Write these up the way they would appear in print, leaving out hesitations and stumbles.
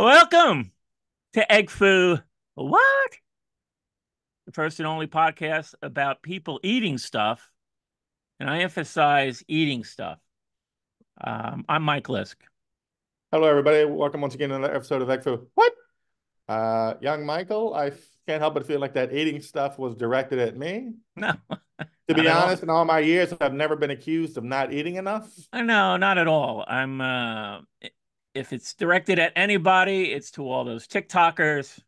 Welcome to Egg Foo. What? The first and only podcast about people eating stuff, and I emphasize eating stuff. I'm Mike Lisk. Hello, everybody. Welcome once again to another episode of Egg Foo. What? Young Michael, can't help but feel like that eating stuff was directed at me. No, To not be at all. honest, in all my years, I've never been accused of not eating enough. No, not at all. If it's directed at anybody, it's to all those TikTokers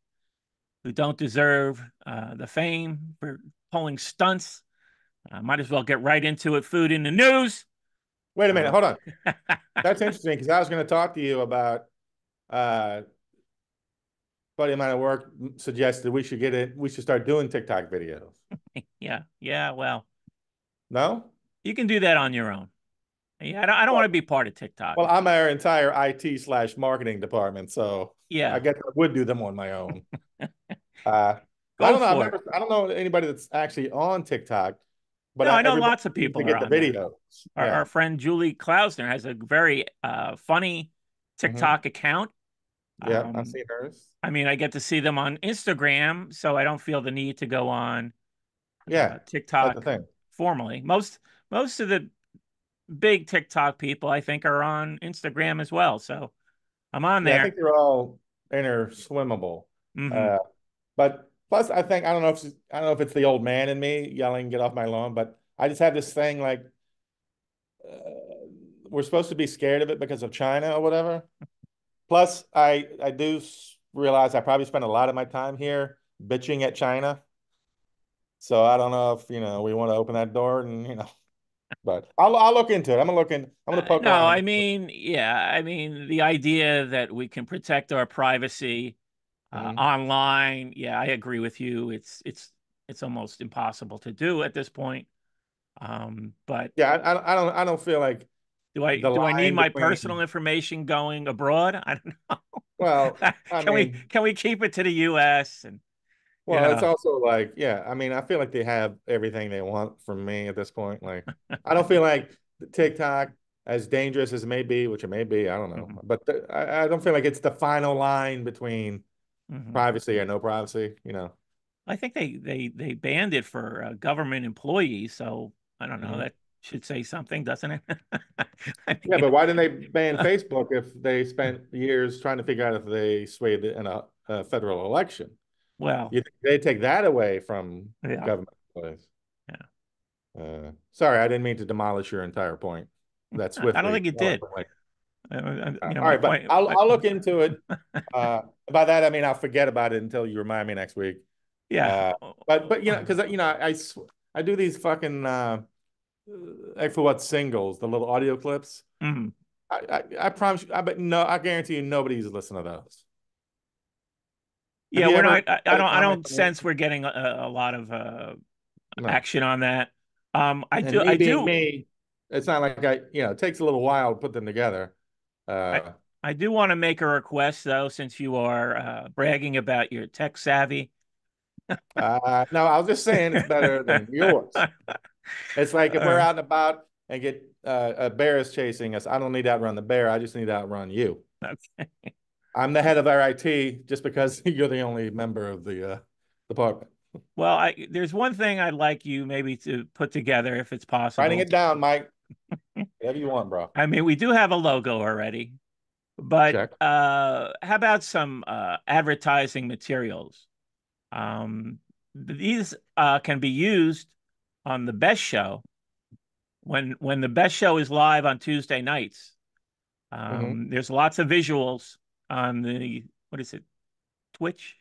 who don't deserve the fame for pulling stunts. Might as well get right into it. Food in the news. Wait a minute, Uh, hold on. That's interesting because I was going to talk to you about uh buddy of mine at work suggested we should start doing TikTok videos. yeah, yeah. Well, No? you can do that on your own. Yeah, I don't want to Well, be part of TikTok. well, I'm our entire IT/marketing department, so I Yeah, guess I would do them on my own. Uh, I go don't know. for it. I don't know anybody that's actually on TikTok, but No, I know everybody lots of seems to people are get the on there. videos. Our Yeah. friend Julie Klausner has a very funny Hmm. TikTok account. Yeah, I've Um, seen hers. I mean, I get to see them on Instagram, so I don't feel the need to go on Yeah, that's the TikTok thing. formally. Most of the big TikTok people, I think, are on Instagram as well. So I'm on Yeah, I there. think they're all inner swimmable. Hmm. Uh, but plus, I don't know if I don't know if it's the old man in me yelling, "Get off my lawn!" But I just have this thing like we're supposed to be scared of it because of China or whatever. Plus, I do realize I probably spend a lot of my time here bitching at China. So I don't know if we want to open that door and but I'll look into it. I'm gonna poke No, around. I mean, yeah, I mean, the idea that we can protect our privacy Hmm. online, yeah, I agree with you. It's almost impossible to do at this point. But Yeah, I don't feel like do I the do I need line my personal between. information going abroad? I don't Well, know. I Can we mean, can we keep it to the US and you well, it's know, also like, yeah, I mean, I feel like they have everything they want from me at this point. Like, I don't feel like TikTok, as dangerous as it may be, which it may be, I don't know, mhm, but I don't feel like it's the final line between mhm. privacy or no privacy. I think they banned it for government employees, so I don't know. Hmm. That should say something, doesn't it? I Yeah, mean, but why didn't they ban Facebook if they spent years trying to figure out if they swayed in a federal election? well, You think they take that away from yeah, government employees? yeah. Sorry, I didn't mean to demolish your entire point that I don't swiftly, think it did. eloquently. All My right, but point. I'll look into it. By that I mean I'll forget about it until you remind me next week. Yeah. Uh, but because I do these fucking for what singles, the little audio clips. Mhm. I promise you, I bet no, I guarantee you nobody's listening to those. Have Yeah, you we're ever not. I had a don't. I comment don't on it? sense we're getting a lot of No. action on that. I And do. me I being do. me, it's not like it takes a little while to put them together. I Uh, I do want to make a request though, since you are bragging about your tech savvy. no, I was just saying it's better than yours. It's like if we're Uh, out and about and get a bear is chasing us, I don't need to outrun the bear. I just need to outrun you. okay. I'm the head of our IT just because you're the only member of the department. Well, there's one thing I'd like you maybe to put together if it's Writing possible. it down, Mike. Whatever you want, bro. I mean, we do have a logo already, but Check. how about some advertising materials? These can be used on the best show when the best show is live on Tuesday nights. Hmm. There's lots of visuals on the what is it, Twitch?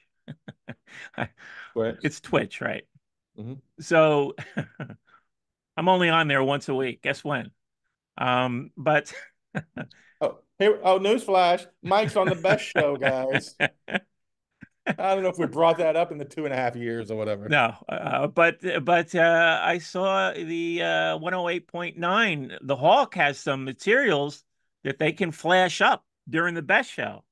Twitch. It's Twitch, right? Hmm. So I'm only on there once a week. Guess when? But Oh, here. Oh, newsflash. Mike's on the best show, guys. I don't know if we brought that up in the 2.5 years or whatever. no, but I saw the 108.9. The Hawk has some materials that they can flash up during the best show,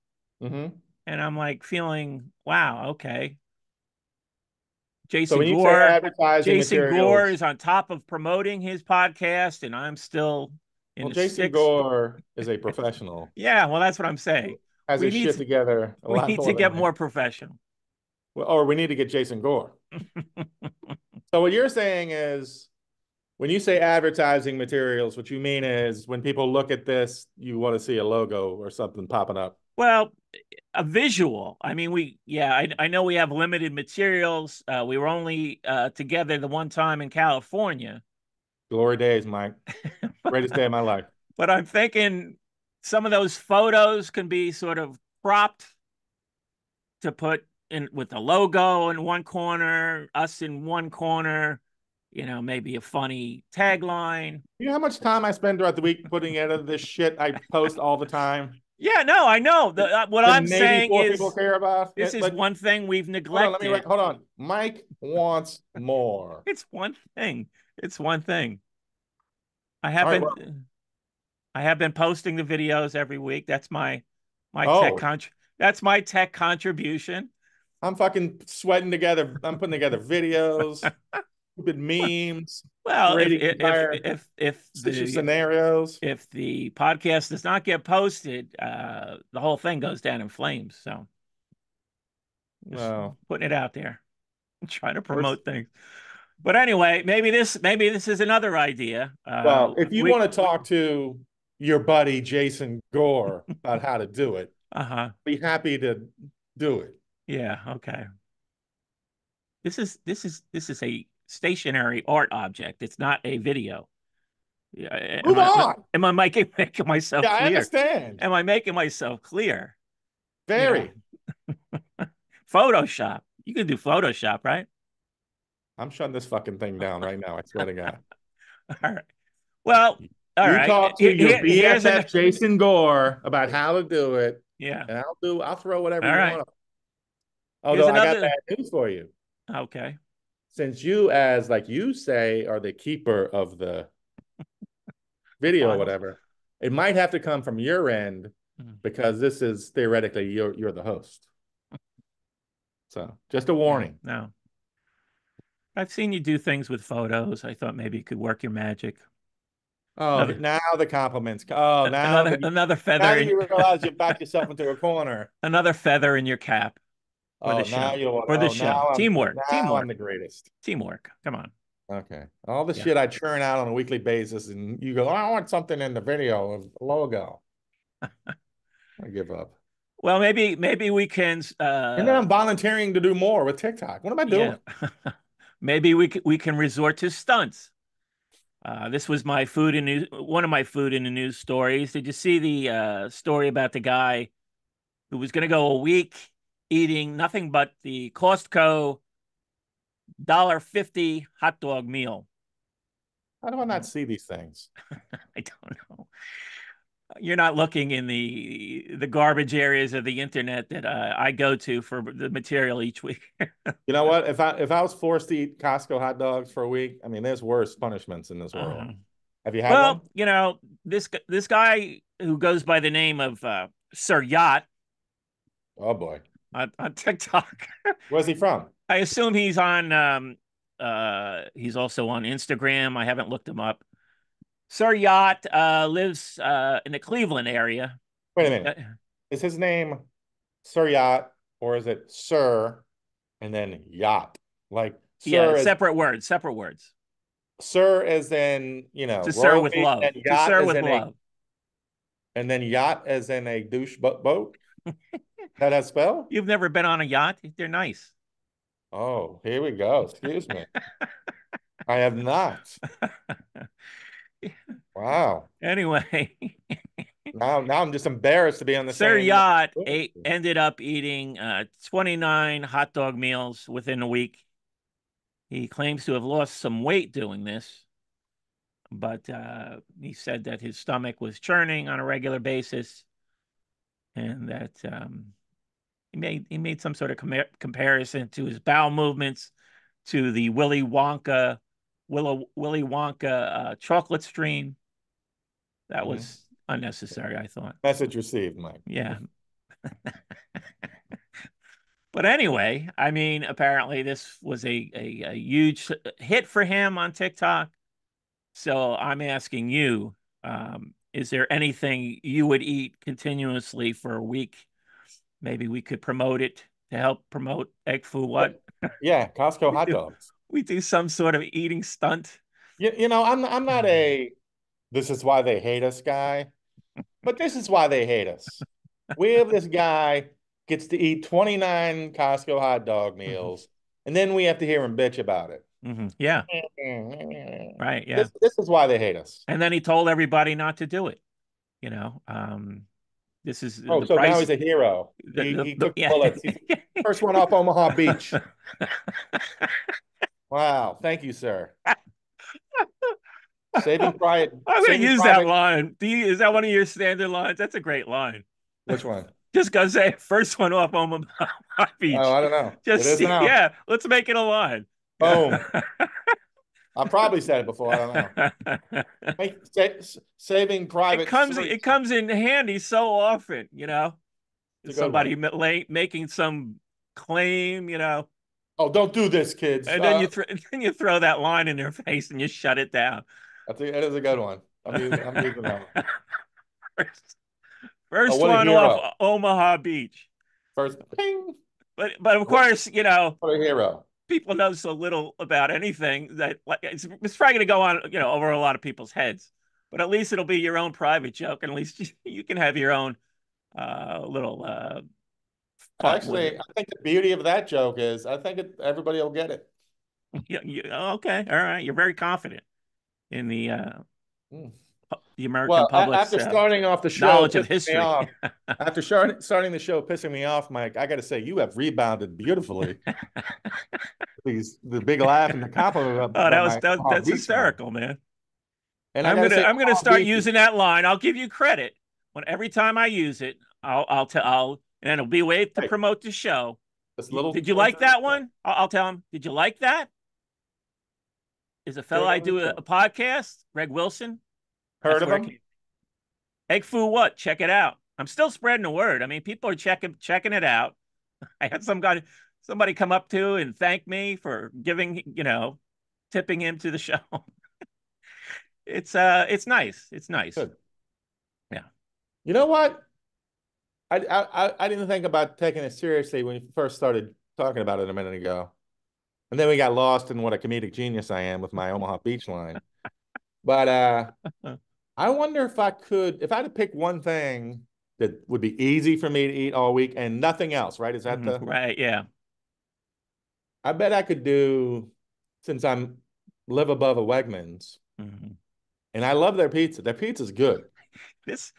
Hmm. and I'm like feeling, wow, okay. So Jason when you say Gore, advertising Jason Gore materials, is on top of promoting his podcast, and I'm still in well, the Jason sticks. Gore is a professional. Yeah, well, that's what I'm saying. has We his need shit to, together a we lot need to more than get I. more professional. Well, or we need to get Jason Gore. So what you're saying is when you say advertising materials, what you mean is when people look at this, you want to see a logo or something popping up. Well, a visual. I mean, I know we have limited materials. We were only together the one time in California, Glory days, Mike. Greatest day of my life. but I'm thinking some of those photos can be sort of cropped to put in with the logo in one corner, us in one corner, maybe a funny tagline. You know how much time I spend throughout the week putting together this shit I post all the time Yeah, no, I know. What that I'm maybe saying four people is care about? this is But one thing we've hold on, let me write. neglected. Hold on. Mike wants more. It's one thing. It's one thing. I All have right. Well, been I have been posting the videos every week. My tech oh, con that's my tech contribution. I'm fucking sweating together. I'm putting together videos, stupid memes, Well, creating entire scenarios. if the podcast does not get posted, the whole thing goes down in flames. So just No. putting it out there, trying to We're, promote things. But anyway, maybe this is another idea. well, if you want to talk to your buddy Jason Gore about how to do it, uh-huh. be happy to do it. Yeah, okay. This is a stationary art object. It's not a video. Yeah, Move on. am I making myself Yeah, I clear? understand. Am I making myself clear? You know, Very. Photoshop. You can do Photoshop, right? I'm shutting this fucking thing down right now. I swear to God. All right. Well, all You right. talk to your Here's BFF Jason Gore about how to do it, yeah. and I'll throw whatever All you right. want. Here's Although I got another. bad news for you. Okay. Since you, as like you say, are the keeper of the video or Files. whatever, it might have to come from your end Mhm. because this is theoretically you're the host. So just a Yeah. warning. No. I've seen you do things with photos. I thought maybe you could work your magic. Oh, Another now the compliments. Oh, another now feather that in you realize you backed yourself into a corner. another feather in your cap for the Oh, now show. you want. For the Oh, show. Teamwork. now I'm Teamwork. the greatest. Teamwork. Come on. Okay. All the Yeah. shit I churn out on a weekly basis, and you go, oh, I want something in the video of the logo. I give up. Well, maybe we can And then I'm volunteering to do more with TikTok. What am I yeah. doing? Maybe we can resort to stunts. This was one of my food in the news stories. Did you see the story about the guy who was going to go a week eating nothing but the Costco $1.50 hot dog meal? How do I not see these things? I don't know. You're not looking in the garbage areas of the internet that I go to for the material each week. You know what? If I was forced to eat Costco hot dogs for a week, I mean, there's worse punishments in this world. Uh-huh. Have you had one? Well, this guy who goes by the name of Sir Yacht Oh boy. on TikTok. Where's he from? I assume he's also on Instagram. I haven't looked him up. Sir Yacht lives in the Cleveland area. Wait a minute. Is his name Sir Yacht or is it Sir and then Yacht? Like Yeah, Sir is separate words. Sir as in, To sir with royalty, love. and To yacht sir as with in a love. and then yacht as in a douche boat? That has spell? You've never been on a yacht? They're nice. Oh, here we go. Excuse me. I have not. Wow. Anyway, Now I'm just embarrassed to be on the Sir same. Yacht ended up eating 29 hot dog meals within a week. He claims to have lost some weight doing this, but he said that his stomach was churning on a regular basis, and that he made some sort of comparison to his bowel movements to the Willy Wonka chocolate stream. That Mhm. was unnecessary, I thought. Message received, Mike. Yeah. But anyway, I mean, apparently this was a huge hit for him on TikTok. So I'm asking you, is there anything you would eat continuously for a week Maybe we could promote it to help promote egg foo But what? yeah, Costco We hot do dogs. we do some sort of eating stunt. I'm not a this is why they hate us guy, but this is why they hate us. We have this guy gets to eat 29 Costco hot dog Mhm. meals, and then we have to hear him bitch about it. Yeah, right. Yeah. This is why they hate us. And then he told everybody not to do it. You know, this is Oh, the so now price. he's a hero. He took Yeah. bullets. He's the first one off Omaha Beach. Wow. Thank you, sir. I'm going to Saving use that private. line. Is that one of your standard lines? That's a great line. Which one? Just gonna say first one off on my Oh, beach. I don't know. It Just is now. yeah, let's make it a line. Yeah. Boom. I probably said it before. I don't know. Saving Private Three. It comes in handy so often, It's a good one. somebody making some claim, Oh, don't do this, kids. and then then you throw that line in their face and you shut it down. That is a good one. I'm using that one. First, Oh, first what a one off hero. Omaha Beach. First, ping. But of course, What a hero. people know so little about anything that like it's probably going to go on, over a lot of people's heads. But at least it'll be your own private joke, and at least you can have your own little fun with Actually, it. I think the beauty of that joke is everybody will get it. Okay, all right. You're very confident in Hmm. the American Well, public's after starting off the show knowledge of pissing me history. off, after starting the show pissing me off, Mike, I got to say you have rebounded beautifully. The big laugh and the compliment Oh, about my Omaha that's Beach line. hysterical, man. And I got to say, I'm gonna Omaha start Beach is using that line. I'll give you credit when every time I use it. And it'll be a way to hey, promote the show. this little Did you twist like of the that show. one? I'll tell him. Did you like that? Is a Say fellow I again, do which one? a podcast, Greg Wilson. Heard That's of where it them? came. Egg foo what? Check it out. I'm still spreading the word. I mean, people are checking it out. I had somebody come up to and thank me for tipping him to the show. It's nice. It's nice. Good. Yeah. You know what? I didn't think about taking it seriously when you first started talking about it a minute ago. And then we got lost in what a comedic genius I am with my Omaha Beach line. But I wonder if I had to pick one thing that would be easy for me to eat all week and nothing else, right? Is that the Right. Yeah. I bet I could do since I'm live above a Wegmans Mhm. and I love their pizza. Their pizza's good. This,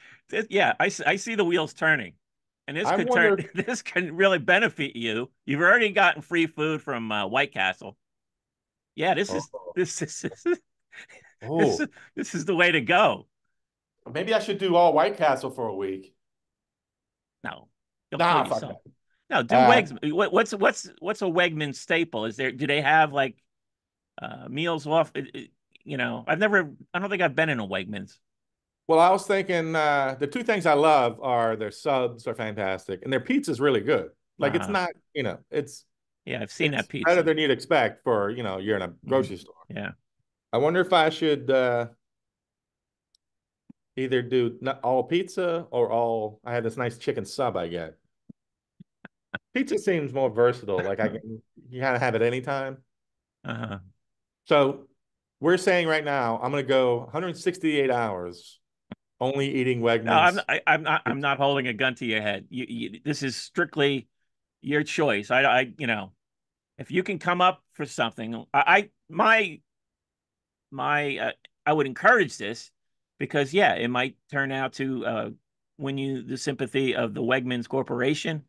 yeah, I see the wheels turning, and I wonder this can really benefit you. You've already gotten free food from White Castle. Yeah, oh, this oh is this is the way to go. maybe I should do all White Castle for a week. No, you'll kill Nah, fuck yourself. that. No, do Uh, Wegs. What's a Wegman staple? Do they have like meals off? I don't think I've been in a Wegmans. well, I was thinking the two things I love are their subs are fantastic and their pizza's really good. Like it's Uh, not, yeah, I've seen that it's better pizza. than you'd expect for, you're in a Mhm. grocery store. Yeah. I wonder if I should either do not all pizza or all I have this nice chicken sub I get. Pizza seems more versatile. Like you kind of have it anytime. Uh-huh. So we're saying right now, I'm gonna go 168 hours only eating No, Wegmans. I'm not holding a gun to your head. This is strictly your choice. If you can come up for something, my I would encourage this because yeah, it might turn out to win you the sympathy of the Wegmans Corporation,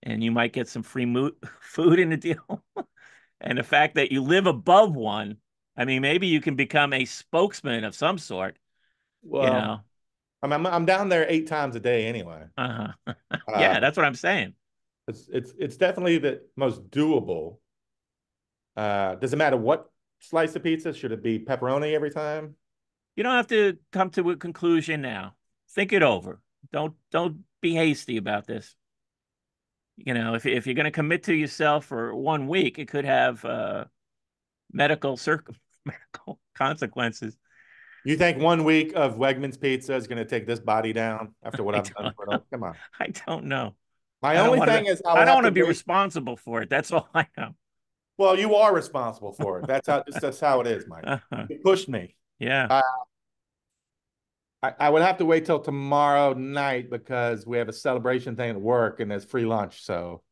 and you might get some free food in the deal. And the fact that you live above one, I mean, maybe you can become a spokesman of some sort. You Well, know, I'm down there 8 times a day anyway. uh-huh. Yeah, Uh, that's what I'm saying. it's definitely the most doable. Does it matter what slice of pizza? Should it be pepperoni every time? You don't have to come to a conclusion now. Think it over. Don't be hasty about this. If you're going to commit to yourself for 1 week, it could have medical consequences. You think 1 week of Wegmans pizza is going to take this body down after what I I've done don't for know. it? Come on. I don't know. My I don't only want to. thing is I I would don't have want to to be wait. responsible for it. That's all I know. Well, you are responsible for it. That's how it is, Mike. Uh-huh. You pushed me. Yeah. Uh, I would have to wait till tomorrow night because we have a celebration thing at work and there's free lunch. So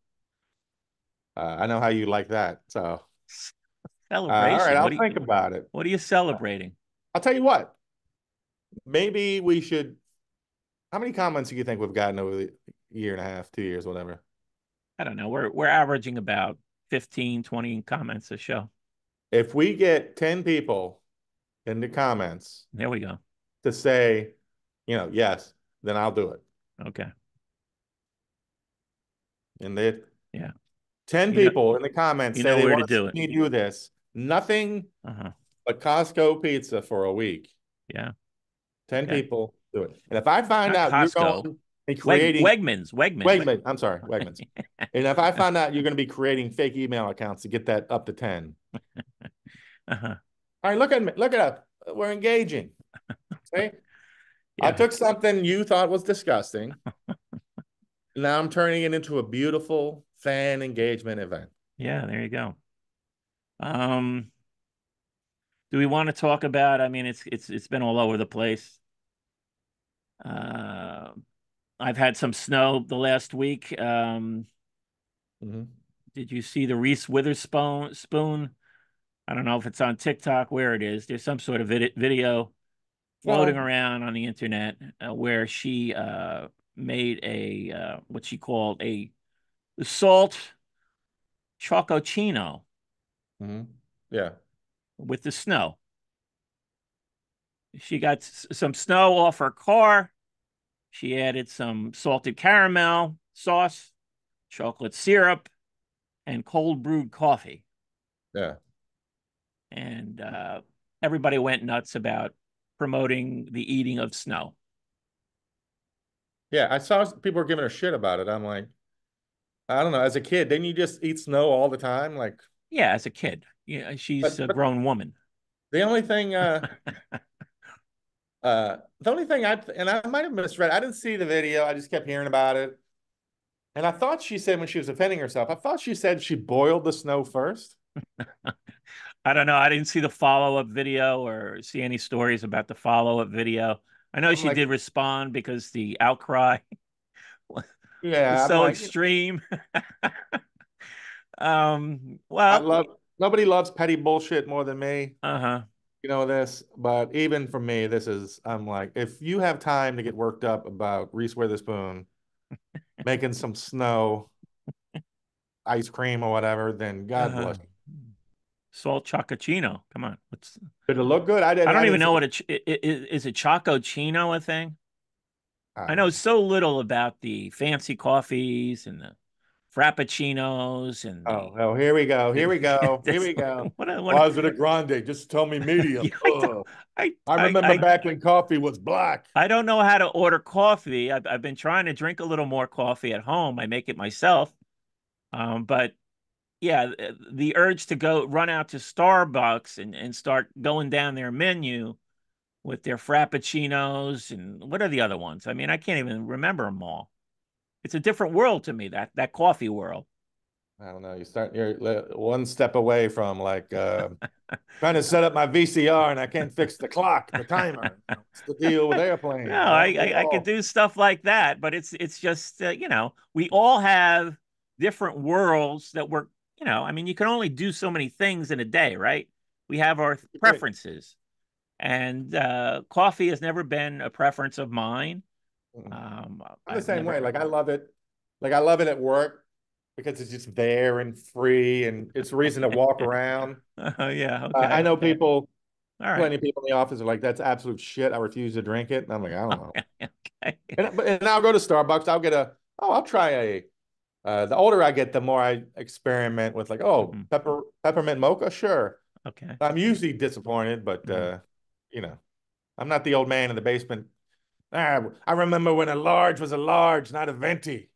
I know how you like that. So all right, Celebration. I'll think about it. What are you celebrating? I'll tell you what. Maybe we should. How many comments do you think we've gotten over the year and a half, 2 years, whatever? I don't know. We're averaging about 15, 20 comments a show. If we get 10 people in the comments There we go. to say, yes, then I'll do it. Okay. And they Yeah. 10 You know people in the comments you say know they where want to to see do it. me do this. Nothing Uh-huh. but Costco pizza for a week. Yeah. 10 Okay. people do it. And if I find Not out you're Costco. going and creating Wegmans. Wegmans, I'm sorry, Wegmans. And if I find out you're going to be creating fake email accounts to get that up to 10. Uh-huh. All right, look at me. Look at us. We're engaging. See? I Yeah. took something you thought was disgusting. Now I'm turning it into a beautiful fan engagement event. Yeah, there you go. Um, do we want to talk about, I mean, it's been all over the place. Uh, I've had some snow the last week. Mhm. Did you see the Reese Witherspoon spoon? I don't know if it's on TikTok, where it is. There's some sort of video floating No. around on the internet where she made a what she called a salt chococino Mhm. Yeah. with the snow. She got some snow off her car. She added some salted caramel sauce, chocolate syrup, and cold brewed coffee. Yeah. And everybody went nuts about promoting the eating of snow. Yeah. I saw people were giving her shit about it. I'm like, I don't know. As a kid, didn't you just eat snow all the time? Like, Yeah, as a kid, yeah, she's a but grown woman. the only thing, the only thing and I might have misread, I didn't see the video. I just kept hearing about it. And I thought she said when she was defending herself, I thought she said she boiled the snow first. I don't know. I didn't see the follow up video or see any stories about the follow up video. I know I'm she like, did respond because the outcry was yeah, I'm so like, extreme. I Well, love nobody loves petty bullshit more than me. uh-huh. You know this, but even for me, I'm like, if you have time to get worked up about Reese Witherspoon making some snow ice cream or whatever, then God Uh-huh. bless you. Salt chococino. Come on. What's Did it look good? I don't I even didn't see know it. what is a chococino a thing? I I don't know know. so little about the fancy coffees and the frappuccinos and Oh, oh, here we go. Here we go. Here this we go. what Why is it a grande? Just tell me yeah, medium. Ugh. I, I I remember I back when coffee was black. I don't know how to order coffee. I've been trying to drink a little more coffee at home. I make it myself. But yeah, the urge to go run out to Starbucks and start going down their menu with their frappuccinos and what are the other ones? I mean, I can't even remember them all. It's a different world to me, that coffee world. I don't know. You're one step away from like trying to set up my VCR and I can't fix the clock, the timer. What's the deal with No, airplanes? I I, don't get I it I could all. do stuff like that, but it's just we all have different worlds that we're I mean you can only do so many things in a day, right? We have our Agree. preferences, and coffee has never been a preference of mine. Mm-mm. Um, I'm the I've same way. never. Like I love it. Like I love it at work because it's just there and free and it's a reason to walk around. Yeah, I okay, know people, all right. plenty of people in the office are like, that's absolute shit. I refuse to drink it. And I'm like, I don't know. Okay. And I'll go to Starbucks. I'll try the older I get, the more I experiment with like, oh, Mhm. peppermint mocha. Sure. Okay. I'm usually disappointed, but, Mhm. you know, I'm not the old man in the basement. I remember when a large was a large, not a venti.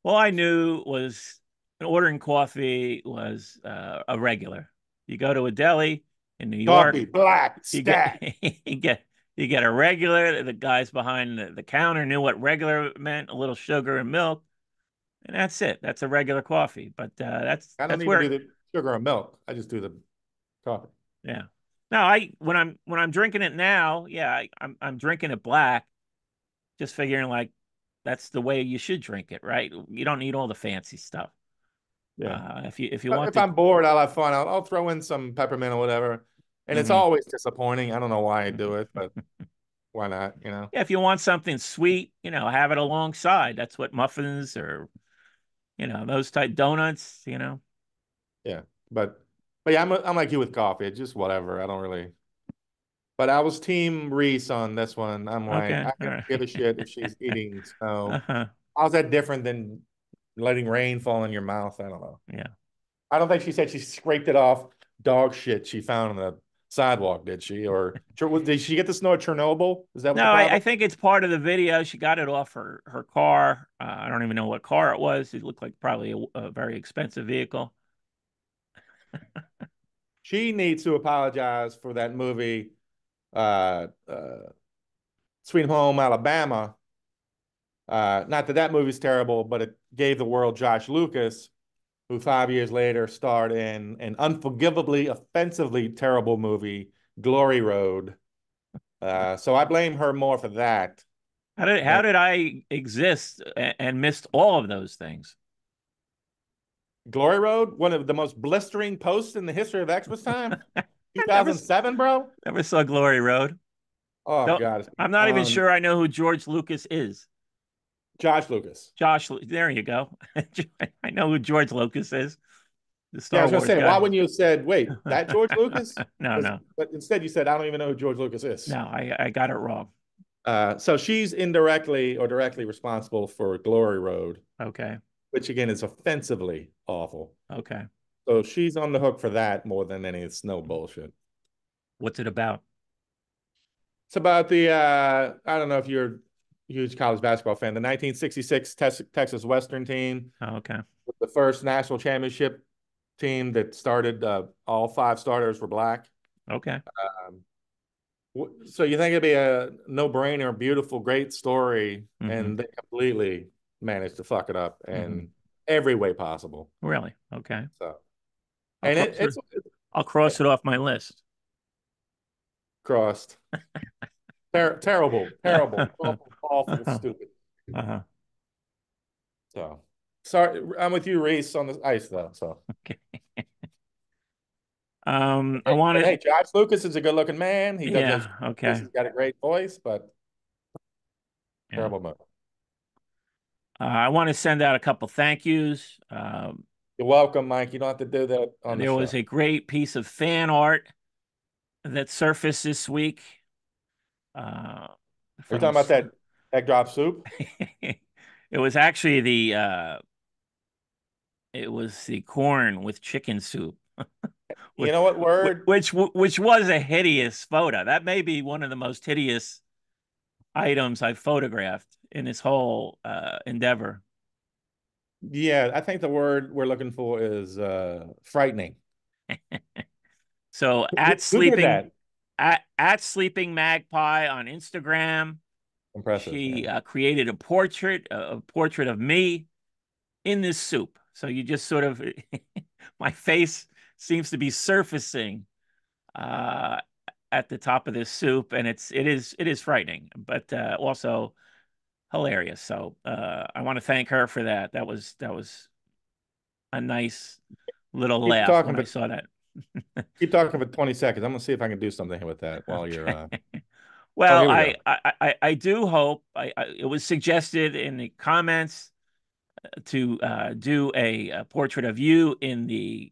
All I knew was ordering coffee was a regular. You go to a deli in New Coffee, York, black, you get stat. you get You get a regular. The guys behind the counter knew what regular meant, a little sugar and milk, and that's it. That's a regular coffee. But I don't that's even do where, the sugar or milk. I just do the coffee. yeah. No, I when I'm drinking it now, yeah, I'm drinking it black, just figuring like that's the way you should drink it, right? You don't need all the fancy stuff. Yeah. If you want If to, I'm bored, I'll have fun. I'll throw in some peppermint or whatever. And it's mhm. always disappointing. I don't know why I do it, but why not? Yeah, if you want something sweet, have it alongside. That's what muffins or those type donuts. Yeah. But but yeah, I'm like you with coffee. It's just whatever. I don't really. But I was team Reese on this one. I'm like, Okay, I all don't right. give a shit if she's eating snow. Uh-huh. How's that different than letting rain fall in your mouth? I don't know. Yeah. I don't think she said she scraped it off dog shit she found on the sidewalk, did she? Or did she get the snow at Chernobyl? Is that what No, the I problem? think it's part of the video. She got it off her car. I don't even know what car it was. It looked like probably a very expensive vehicle. She needs to apologize for that movie, uh, uh, Sweet Home Alabama. Not that that movie's terrible, but it gave the world Josh Lucas, who 5 years later starred in an unforgivably, offensively terrible movie, Glory Road. So I blame her more for that. How And did I exist and missed all of those things? Glory Road, one of the most blistering posts in the history of Xmas time, I never 2007, bro. never saw Glory Road. Oh Don't God, I'm not even um, sure I know who George Lucas is. Josh Lucas. There you go. I know who George Lucas is, the Yeah, I Star was gonna Wars say, why guy. wouldn't you have said, wait, that George Lucas? No, no, But instead you said, I don't even know who George Lucas is. no. I got it wrong. So she's indirectly or directly responsible for Glory Road, Okay, which again is offensively awful. okay. So she's on the hook for that more than any snow bullshit. What's it about? It's about the I don't know if you're a huge college basketball fan, the 1966 Texas Western team, Oh, okay, the first national championship team that started all five starters were black. okay. Um, so you think it'd be a no-brainer, beautiful, great story, Mm-hmm. and they completely managed to fuck it up Mm-hmm. in every way possible. Really? Okay. So, I'll and cross it. it's I'll cross it off my list. crossed. Terrible, terrible, awful, awful, Uh-huh. stupid. Uh-huh. So, sorry, I'm with you, Reese, on the ice though. So, Okay. I and want hey, to. Josh Lucas is a good-looking man. He does those. Yeah. Okay. He's got a great voice, but Yeah. terrible move. I want to send out a couple thank yous. You're welcome, Mike. You don't have to do that on the There was show. a great piece of fan art that surfaced this week uh, Are you from. talking about that egg drop soup? It was actually it was the corn with chicken soup, You know what word? which was a hideous photo. That may be one of the most hideous items I've photographed in this whole endeavor. Yeah, I think the word we're looking for is frightening. So Who did that? at sleeping magpie on Instagram, Impressive. Yeah. she created a portrait of me in this soup. So you just sort of my face seems to be surfacing uh, at the top of this soup, and it is frightening, but also hilarious. So I want to thank her for that. That was a nice little Keep laugh talking, when I but saw that. keep talking for 20 seconds. I'm gonna see if I can do something with that while you're Okay. oh, Well, here we go. I do hope it was suggested in the comments to do a portrait of you in the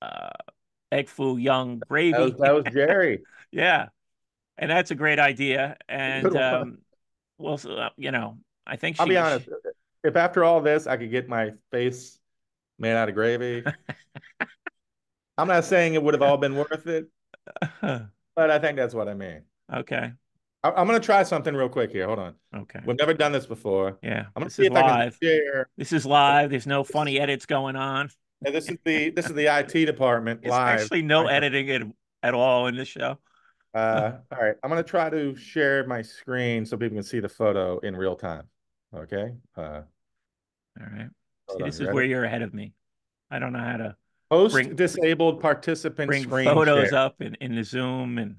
uh, egg foo young gravy. That was Jerry. Yeah, and that's a great idea. Good And one. well, I think I'll be honest. If after all this I could get my face made out of gravy, I'm not saying it would have all been worth it, but I think that's what I mean. Okay, I'm gonna try something real quick here. Hold on. okay, We've never done this before. yeah. I'm gonna This see is if I can live. share. This is live. There's no This is, funny edits going on. this is the IT department It's live. actually no editing at all in this show. All right. I'm gonna try to share my screen so people can see the photo in real time. Okay. All right. See, Hold on. this You is ready? where you're ahead of me. I don't know how to Host bring disabled participant bring screen photos share. up in the Zoom and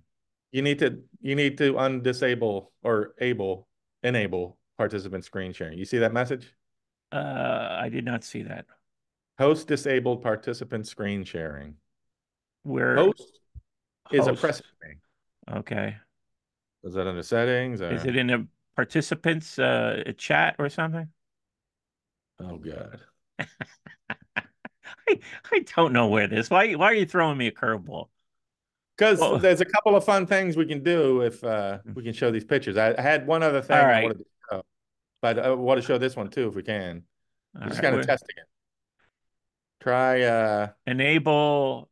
You need to undisable or enable participant screen sharing. You see that message? I did not see that. Host disabled participant screen sharing. Where Host is a host. pressing name. Okay. Is that under settings Is or it in the participants chat or something? oh god. I, I don't know where this. Why are you throwing me a curveball? Because Well, there's a couple of fun things we can do if we can show these pictures. I had one other all thing I right. wanted to show, but I want to show this one too if we can. All We're just right. kind of We're testing it. Try enable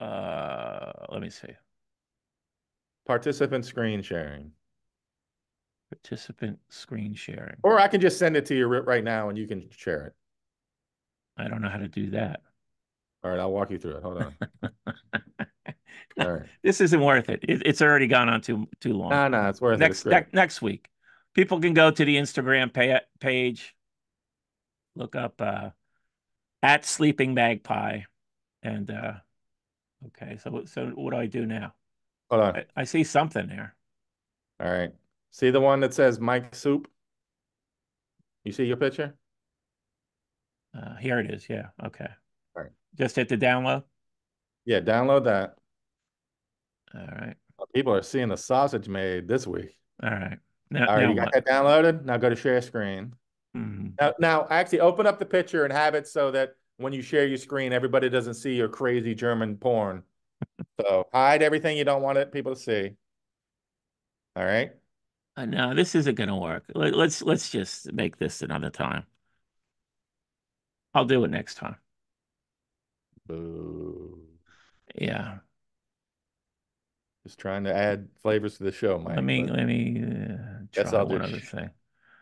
let me see. participant screen sharing. Participant screen sharing. Or I can just send it to you right now and you can share it. I don't know how to do that. All right, I'll walk you through it. Hold on. All right. This isn't worth it. It's already gone on too long. No, no, it's worth it. It's Next great. next week, people can go to the Instagram page, look up at Sleeping Magpie, and okay. So what do I do now? Hold on. I see something there. All right. See the one that says Mike Soup? You see your picture? Here it is. Yeah. Okay. All right. Just hit the download. Yeah, download that. All right. People are seeing the sausage made this week. All right. Now All right, now you got what? that downloaded? Now go to share screen. Hmm. Now actually open up the picture and have it so that when you share your screen, everybody doesn't see your crazy German porn. So hide everything you don't want people to see. All right. No, this isn't going to work. Let's just make this another time. I'll do it next time. Boo. Yeah. Just trying to add flavors to the show, Let Mike, me but let me guess try I'll one just other thing.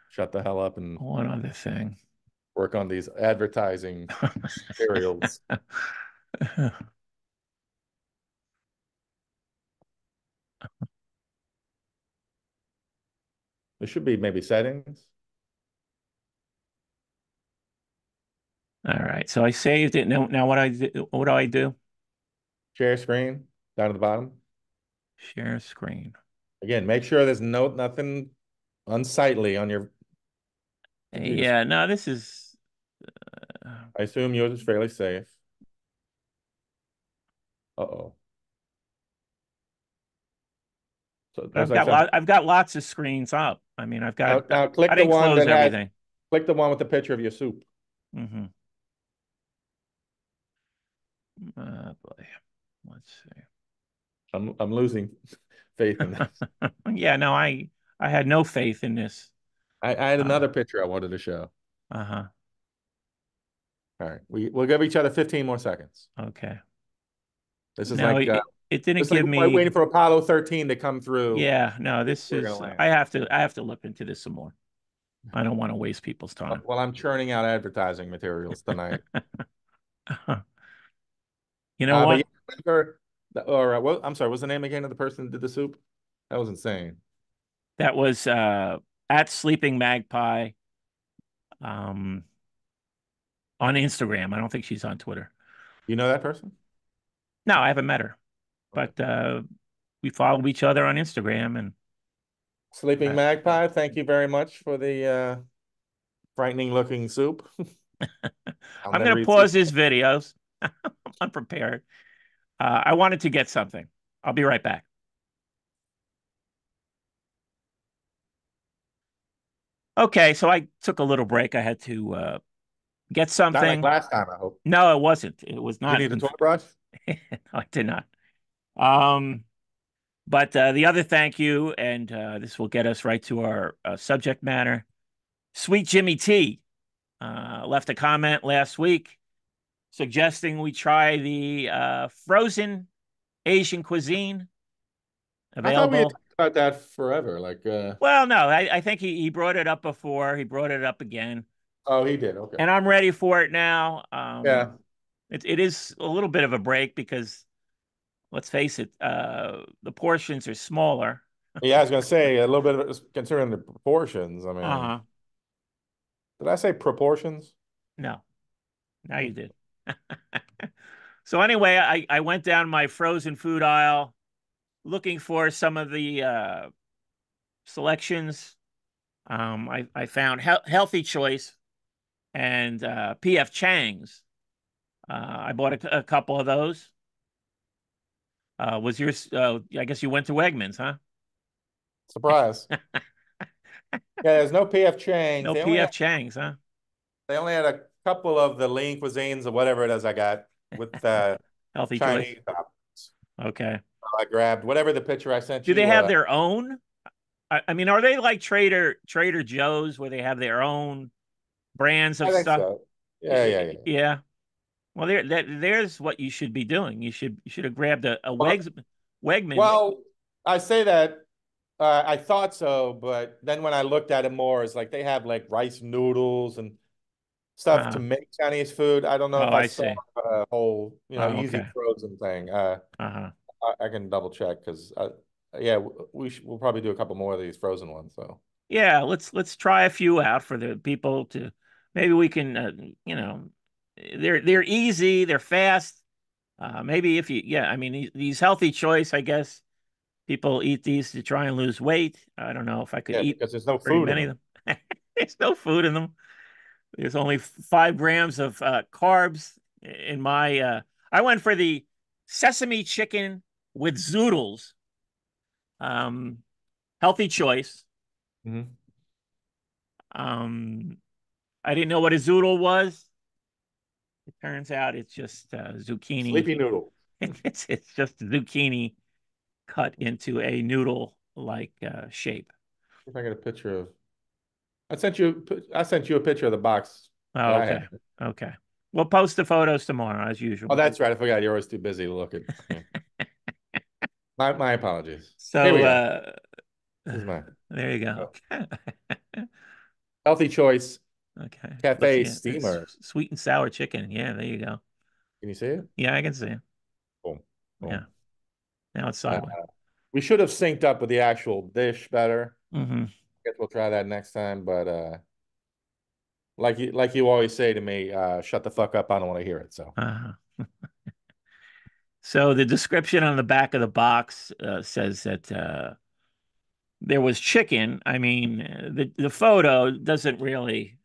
shut the hell up and One other thing. work on these advertising materials. There should be maybe settings, All right. So I saved it. Now what do I do? share screen down at the bottom. Share screen. Again, make sure there's nothing unsightly on your computer Yeah, screen. no, this is I assume yours is fairly safe. Uh-oh. So it looks like something. I've got lots of screens up. I mean, Now I click the didn't one close that has everything. click the one with the picture of your soup. Hmm. Boy. Let's see. I'm losing faith in this. Yeah, no, I had no faith in this. I had Uh, another picture I wanted to show. uh-huh. All right. We'll give each other 15 more seconds. Okay. This is No, like it didn't it's like give me. waiting for Apollo 13 to come through. Yeah, no, this We're gonna is land. I have to look into this some more. I don't want to waste people's time. While I'm churning out advertising materials tonight. You know But yeah, what? remember, or what? I'm sorry. What's the name again of the person who did the soup? That was insane. That was at Sleeping Magpie um on Instagram. I don't think she's on Twitter. You know that person? No, I haven't met her, Okay. but we follow each other on Instagram, and Sleeping uh, Magpie. Thank you very much for the frightening looking soup. I'll I'm going never to eat soup. pause this video. I'm unprepared. I wanted to get something. I'll be right back. Okay, so I took a little break. I had to get Not like something. last time, I hope. No, it wasn't. It was You not. need a toilet brush? No, I did not. Um, but the other thank you, and this will get us right to our subject matter. Sweet Jimmy T left a comment last week suggesting we try the frozen Asian cuisine I thought we had available. talked about that forever. Like, Well, no, I think he brought it up before. He brought it up again, oh, he did. Okay. and I'm ready for it now. Yeah. It is a little bit of a break because let's face it, the portions are smaller. Yeah, I was gonna say a little bit of it considering the proportions. I mean, Uh-huh. did I say proportions? No, now you did. So anyway, I went down my frozen food aisle looking for some of the selections. I found Healthy Choice and PF Chang's. I bought a couple of those. Was yours? I guess you went to Wegmans, huh? Surprise. Yeah, there's no PF Chang's. No PF Chang's, huh? They only had a couple of the lean cuisines or whatever it is I got with Healthy Choice. Chinese options. Okay. I grabbed whatever the picture I sent Do they you. have their own? I mean, are they like Trader Joe's where they have their own brands of I think stuff? so. Yeah, yeah, yeah. Yeah. Well, there's what you should be doing. You should have grabbed a Well, Wegmans. well, I say that I thought so, but then when I looked at it more, it's like they have like rice noodles and stuff to Uh, make Chinese food. I don't know oh, if I I saw see. a whole, Oh, easy okay. frozen thing. Uh-huh. I can double check because yeah, we'll probably do a couple more of these frozen ones. So Yeah, let's try a few out for the people to maybe we can they're easy, they're fast. Maybe if you yeah, I mean these Healthy Choice, I guess people eat these to try and lose weight. I don't know if I could yeah, eat because there's no very food in many them. of them. There's no food in them. There's only 5 grams of carbs in my. I went for the sesame chicken with zoodles. Um, Healthy Choice. Mhm. Um, I didn't know what a zoodle was. It turns out it's just zucchini. Sleepy noodle. It's just zucchini cut into a noodle like shape. If I get a picture of, I sent you a picture of the box that Oh, I okay. had. Okay. We'll post the photos tomorrow as Oh, usual. that's right. I forgot you're always too busy looking. Yeah. My apologies. Here we So go. This is mine. there you go. Oh. Healthy Choice Okay. Looks Cafe yeah, it's Steamer. sweet and sour chicken. Yeah, there you go. Can you see it? Yeah, I can see it. Boom, Yeah. boom. Now it's Uh, sideways. we should have synced up with the actual dish better. Mm-hmm. Guess we'll try that next time. But like you always say to me, shut the fuck up. I don't want to hear it. So Uh-huh. So the description on the back of the box says that there was chicken. I mean, the photo doesn't really.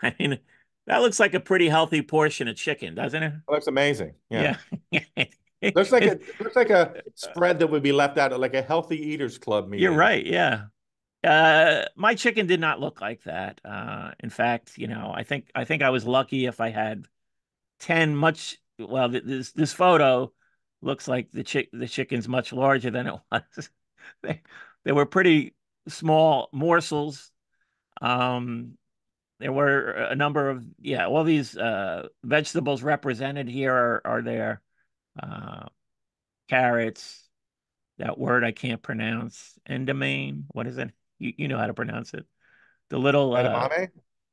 I mean, that looks like a pretty healthy portion of chicken, doesn't it? it looks amazing. Yeah. Yeah. Looks like a spread that would be left out at like a healthy eaters club You're meeting. right. Yeah. My chicken did not look like that. In fact, I think I was lucky if I had 10 much well this photo looks like the chicken's much larger than it was. they, they were pretty small morsels. Um, there were a number of yeah, all these vegetables represented here are there. Uh, Carrots, that word I can't pronounce, endamine. What is it? You know how to pronounce it. The little Edamame?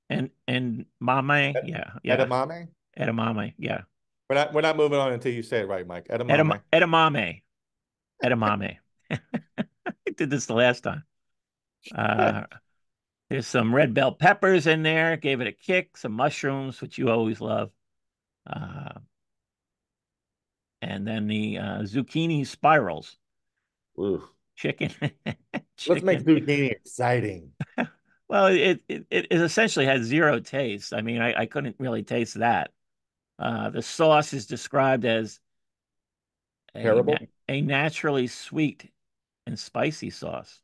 and mame, Ed- yeah, yeah, Edamame? edamame, yeah, We're not moving on until you say it right, Mike. Edamame. edamame, edamame. I did this the last time. Uh, there's some red bell peppers in there. Gave it a kick. Some mushrooms, which you always love. Uh, and then the zucchini spirals, Ooh. chicken, Let's make chicken. zucchini exciting. Well, it essentially had zero taste. I mean, I couldn't really taste that. The sauce is described as Terrible. a naturally sweet and spicy sauce.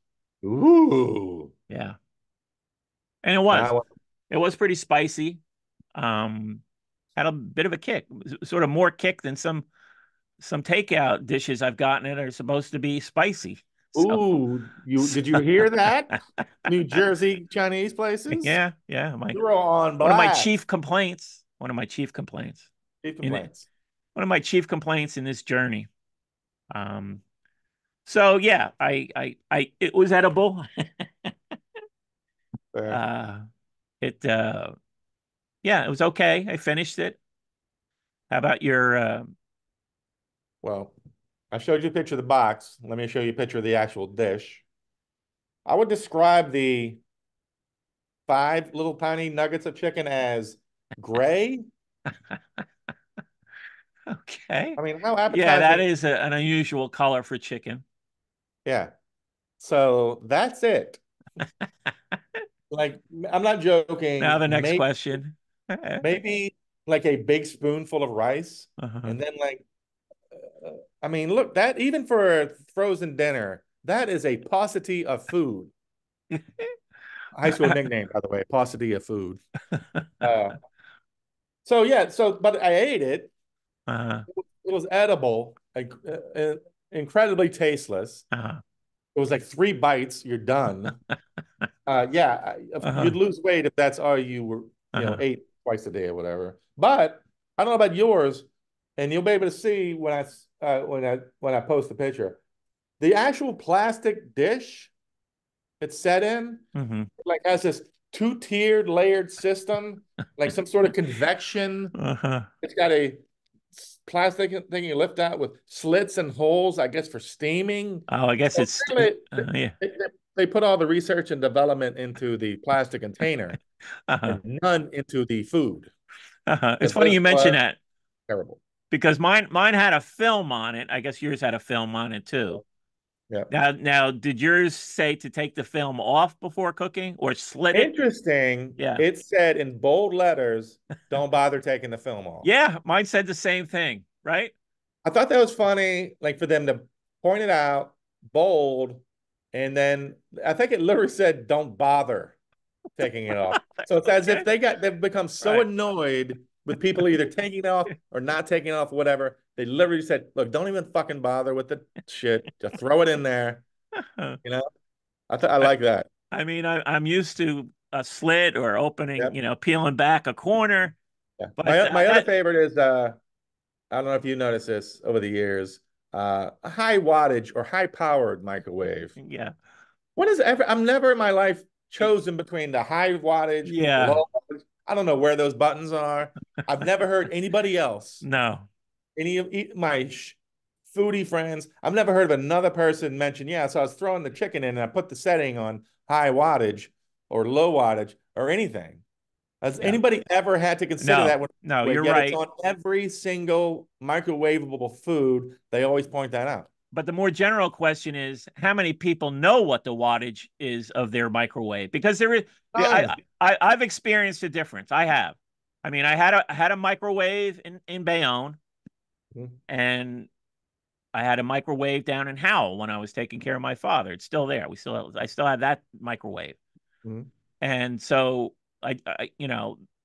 Ooh. Yeah, and Now I want, it was pretty spicy. Um, had a bit of a kick, sort of more kick than some takeout dishes I've gotten that are supposed to be spicy. So, ooh, so did you hear that? New Jersey Chinese places? yeah, yeah. My You were on one of my blast. chief complaints. One of my chief complaints Chief in complaints. one of my chief complaints in this journey. Um, so yeah, it was edible. Fair. Uh, it yeah, it was okay. I finished it. How about your Well, I showed you a picture of the box. Let me show you a picture of the actual dish. I would describe the five little tiny nuggets of chicken as gray. Okay. I mean, how Yeah, that appetizing. is an unusual color for chicken. Yeah. So that's it. Like, I'm not Now joking. the next Maybe, question. maybe like a big spoonful of rice. Uh-huh. And then, like, I mean, look, that even for a frozen dinner, that is a paucity of food. High school nickname, by the way, paucity of food. Uh, so yeah, but I ate it. Uh-huh. It was edible, like, incredibly tasteless. Uh-huh. It was like three bites, you're done. Yeah, you'd Uh-huh. lose weight if that's all you were, Uh-huh. ate twice a day or whatever. But I don't know about yours, and you'll be able to see when I post the picture. The actual plastic dish it's set in, Mm-hmm. like has this two-tiered layered system, like some sort of convection. Uh-huh. It's got a plastic thing you lift out with slits and holes, I guess, for steaming. Oh, I guess So it's clearly, yeah. they, they put all the research and development into the plastic container Uh-huh. and none into the food Uh-huh. It's because funny this you mention was that terrible. because mine had a film on it. I guess yours had a film on it too. Yeah. Now, did yours say to take the film off before cooking or slit it? Interesting. Yeah. It said in bold letters, don't bother taking the film off. Yeah, mine said the same thing, right? I thought that was funny, like for them to point it out, bold, and then I think it literally said, "Don't bother taking it off." So it's as if Okay. they've become so Right. annoyed with people either taking it off or not taking it off, whatever. They literally said, "Look, don't even fucking bother with the shit. Just throw it in there." You know, I I, like that. I mean, I'm used to a slit or opening, Yep. peeling back a corner, Yeah. but My other that, favorite is I don't know if you noticed this over the years, a high wattage or high powered microwave. yeah, What is ever? I'm never in my life chosen between the high wattage, yeah, low wattage. I don't know where those buttons are. I've never heard anybody else, no, any of my foodie friends, I've never heard of another person mention, yeah, so I was throwing the chicken in and I put the setting on high wattage or low wattage or anything. Has yeah, anybody ever had to consider no, that when no, wait, you're yet it's right. on every single microwavable food? They always point that out. But the more general question is, how many people know what the wattage is of their microwave? Because there is, None. I've experienced a difference. I have. I mean, I had a microwave in Bayonne, Mhm. and I had a microwave down in Howell when I was taking care of my father. It's still there. I still have that microwave. Mhm. And so I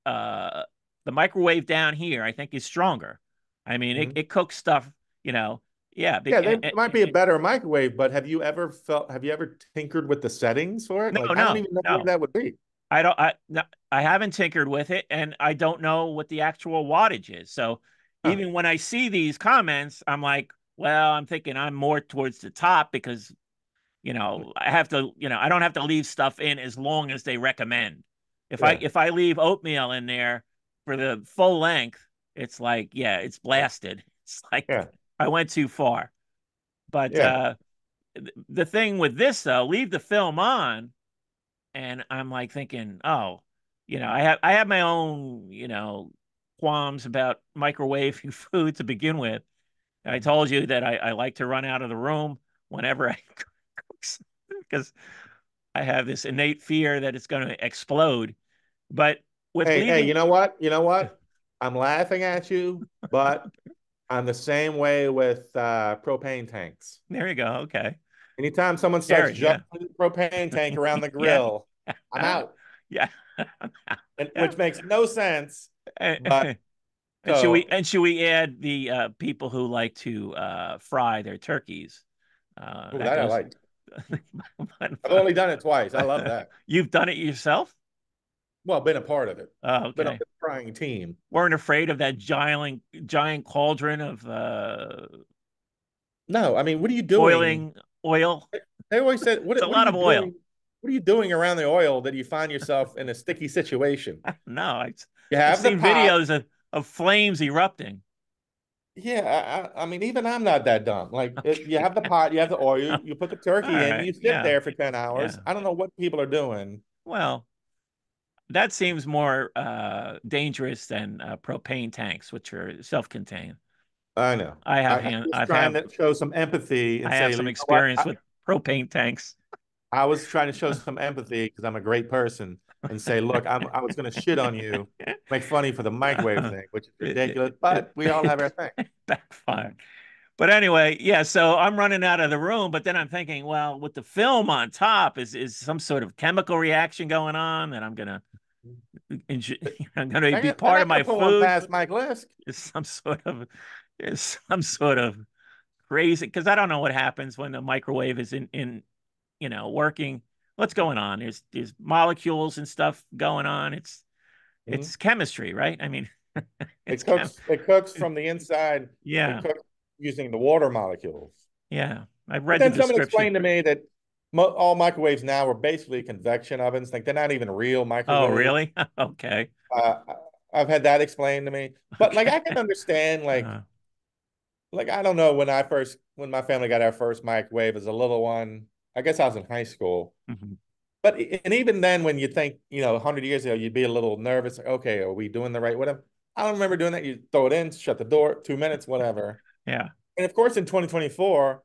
uh, the microwave down here, I think, is stronger. I mean, Mhm. it cooks stuff, you know, yeah. Yeah, they might be a better microwave, but have you ever tinkered with the settings for it? No, Like, I don't no, even know where no. that would be. I don't. No, I haven't tinkered with it, and I don't know what the actual wattage is. So Huh. even when I see these comments, I'm like, well, I'm thinking I'm more towards the top because I have to, I don't have to leave stuff in as long as they recommend. Yeah. If I leave oatmeal in there for the full length, it's like, yeah, it's blasted. It's like Yeah. I went too far. But Yeah. the thing with this though, leave the film on, and I'm like thinking, oh, I have my own, qualms about microwaving food to begin with. I told you that I like to run out of the room whenever I cook because I have this innate fear that it's going to explode. But with Hey, leaving, you know what? You know what? I'm laughing at you, but I'm the same way with propane tanks. there you go. Okay. Anytime someone starts Scary. Yeah. jumping the propane tank around the Yeah. grill, I'm out. Yeah. And Yeah. which makes no sense. But so And should we add the people who like to fry their turkeys? ooh, That that I goes. like. I've only done it twice. I love that. You've done it yourself? Well, been a part of it. Oh, Been on okay. the trying team. Weren't afraid of that giant cauldron of No, I mean, what are you doing? boiling oil. They always said, It's a what are lot you of oil. doing? What are you doing around the oil that you find yourself in a sticky situation? No, You I've have the seen pot. videos of flames erupting. Yeah, I mean, even I'm not that dumb. Like, you have the pot, you have the oil, you put the All turkey in, right. you sit Yeah. there for 10 hours. Yeah. I don't know what people are doing. Well, that seems more dangerous than propane tanks, which are self-contained. I know. I have I hand, was I've trying have to show some empathy and I have say, you some know what? experience with propane tanks. I was trying to show some empathy because I'm a great person and say, look, I was going to shit on you, make funny for the microwave thing, which is ridiculous, but we all have our thing. It backfired. But anyway, yeah, so I'm running out of the room, but then I'm thinking, well, with the film on top, is some sort of chemical reaction going on that I'm gonna I'm gonna be They're part of not going my to put one food? past Mike Lisk. Is some sort of crazy, because I don't know what happens when the microwave is in working. What's going on? There's molecules and stuff going on. Mhm. It's chemistry, right? I mean, it's It cooks from the inside. It yeah, cooks using the water molecules. yeah. I've But read the then someone description. explained to me that all microwaves now are basically convection ovens. Like they're not even real Oh, microwaves. really? Okay. Uh, I've had that explained to me. But like Okay. I can understand Uh, like I don't know when my family got our first microwave as a little one. I guess I was in high school. mhm. But and even then, when you think, 100 years ago, you'd be a little nervous. Like, okay, are we doing the right whatever? I don't remember doing that. You throw it in, shut the door, 2 minutes, whatever. Yeah, And of course, in 2024,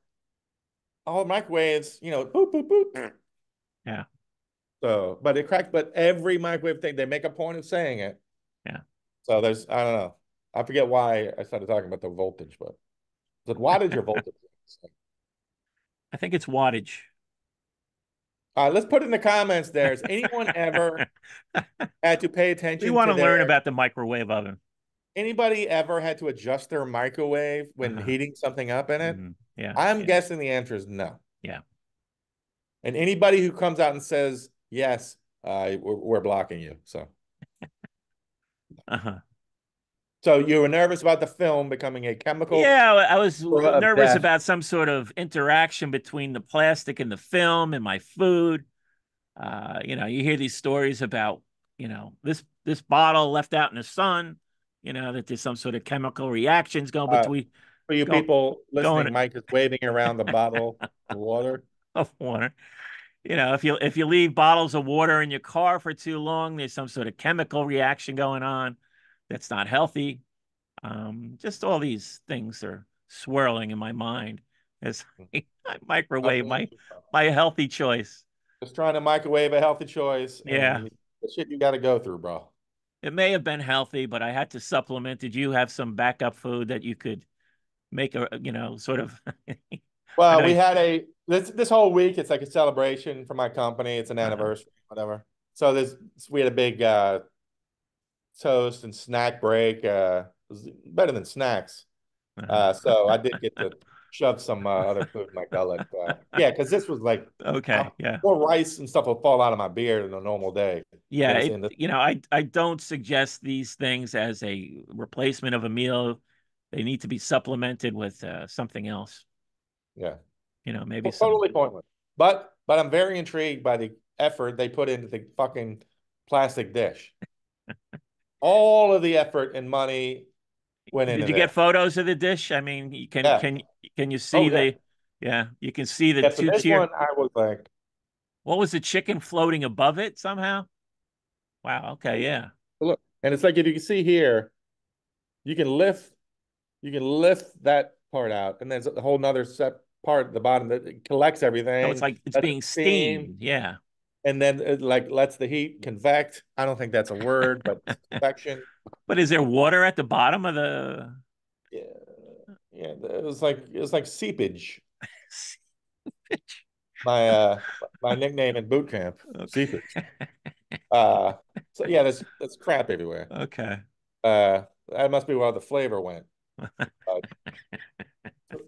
all microwaves, boop, boop, boop. yeah, So, but it cracked. But every microwave thing, they make a point of saying it. yeah. So I don't know. I forget why I started talking about the voltage, but is it wattage or voltage? I think it's wattage. All right, let's put in the comments there. Has anyone ever had to pay We attention want to to learn their about the microwave oven. anybody ever had to adjust their microwave when Uh-huh. heating something up in it? Yeah, I'm yeah, guessing the answer is no. yeah. And anybody who comes out and says yes, we're blocking you. Uh-huh. So you were nervous about the film becoming a chemical Yeah, I was of nervous death. about some sort of interaction between the plastic and the film and my food. You hear these stories about, this bottle left out in the sun, that there's some sort of chemical reactions going Uh, between for you go people going listening, Mike is waving around the bottle of water. of water. If you leave bottles of water in your car for too long, there's some sort of chemical reaction going on that's not healthy. Just all these things are swirling in my mind as I microwave Nothing my like my healthy choice. just trying to microwave a healthy choice, and Yeah, the shit you got to go through, bro. it may have been healthy, but I had to supplement. Did you have some backup food that you could make sort of? I Well, know. we had this whole week. It's like a celebration for my company. It's an Uh-huh, anniversary, whatever. So we had a big toast and snack break. It was better than snacks. uh-huh. So I did get to shove some other food in my gullet. Yeah, because this was like Okay, yeah. more rice and stuff will fall out of my beard in a normal day. Yeah, But it's in the I don't suggest these things as a replacement of a meal. They need to be supplemented with something else. yeah, Maybe some. totally pointless. But I'm very intrigued by the effort they put into the fucking plastic dish. All of the effort and money went Did into you get there. photos of the dish? I mean, you can Yeah. can can you see Oh yeah. the? Yeah, you can see the Yeah. For two this tier. one, I was like, What was the chicken floating above it somehow? Wow. Okay. Yeah. look, and it's like if you can see here, you can lift you can lift that part out, and there's a whole nother set part at the bottom that collects So it's everything, like it's lets it being steam, steamed. Yeah. and then it like lets the heat convect. I don't think that's a word, but it's convection. But is there water at the bottom of the? Yeah, yeah. It was like seepage. My my nickname in boot camp, seepage. Okay. Uh, so yeah, there's crap everywhere. Okay. That must be where the flavor went. Uh,